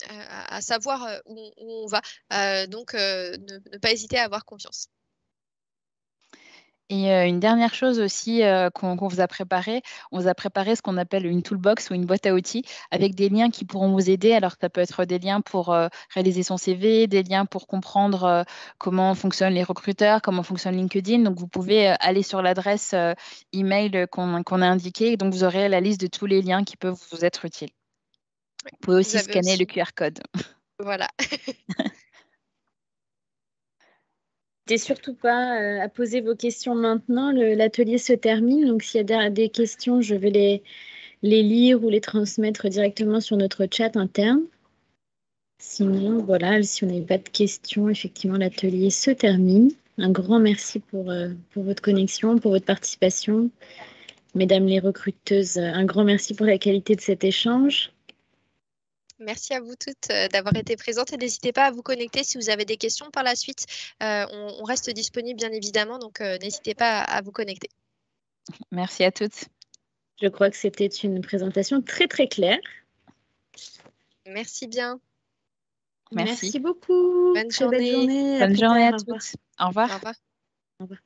à savoir où on va. Donc, ne pas hésiter à avoir confiance. Et une dernière chose aussi qu'on vous a préparé, on vous a préparé ce qu'on appelle une toolbox ou une boîte à outils avec des liens qui pourront vous aider. Alors, ça peut être des liens pour réaliser son CV, des liens pour comprendre comment fonctionnent les recruteurs, comment fonctionne LinkedIn. Donc, vous pouvez aller sur l'adresse email qu'on a indiquée. Donc, vous aurez la liste de tous les liens qui peuvent vous être utiles. Vous pouvez Vous aussi avez scanner le aussi. QR code. Voilà. N'hésitez surtout pas à poser vos questions maintenant. L'atelier se termine, donc s'il y a des questions, je vais les lire ou les transmettre directement sur notre chat interne. Sinon, voilà, si on n'avait pas de questions, effectivement, l'atelier se termine. Un grand merci pour votre connexion, pour votre participation. Mesdames les recruteuses, un grand merci pour la qualité de cet échange. Merci à vous toutes d'avoir été présentes et n'hésitez pas à vous connecter si vous avez des questions par la suite. On reste disponible bien évidemment, donc n'hésitez pas à vous connecter. Merci à toutes. Je crois que c'était une présentation très très claire. Merci bien. Merci. Beaucoup. Bonne Très belle journée. journée. Bonne À plus journée tard. à Au revoir. toutes. Au revoir. Au revoir. Au revoir.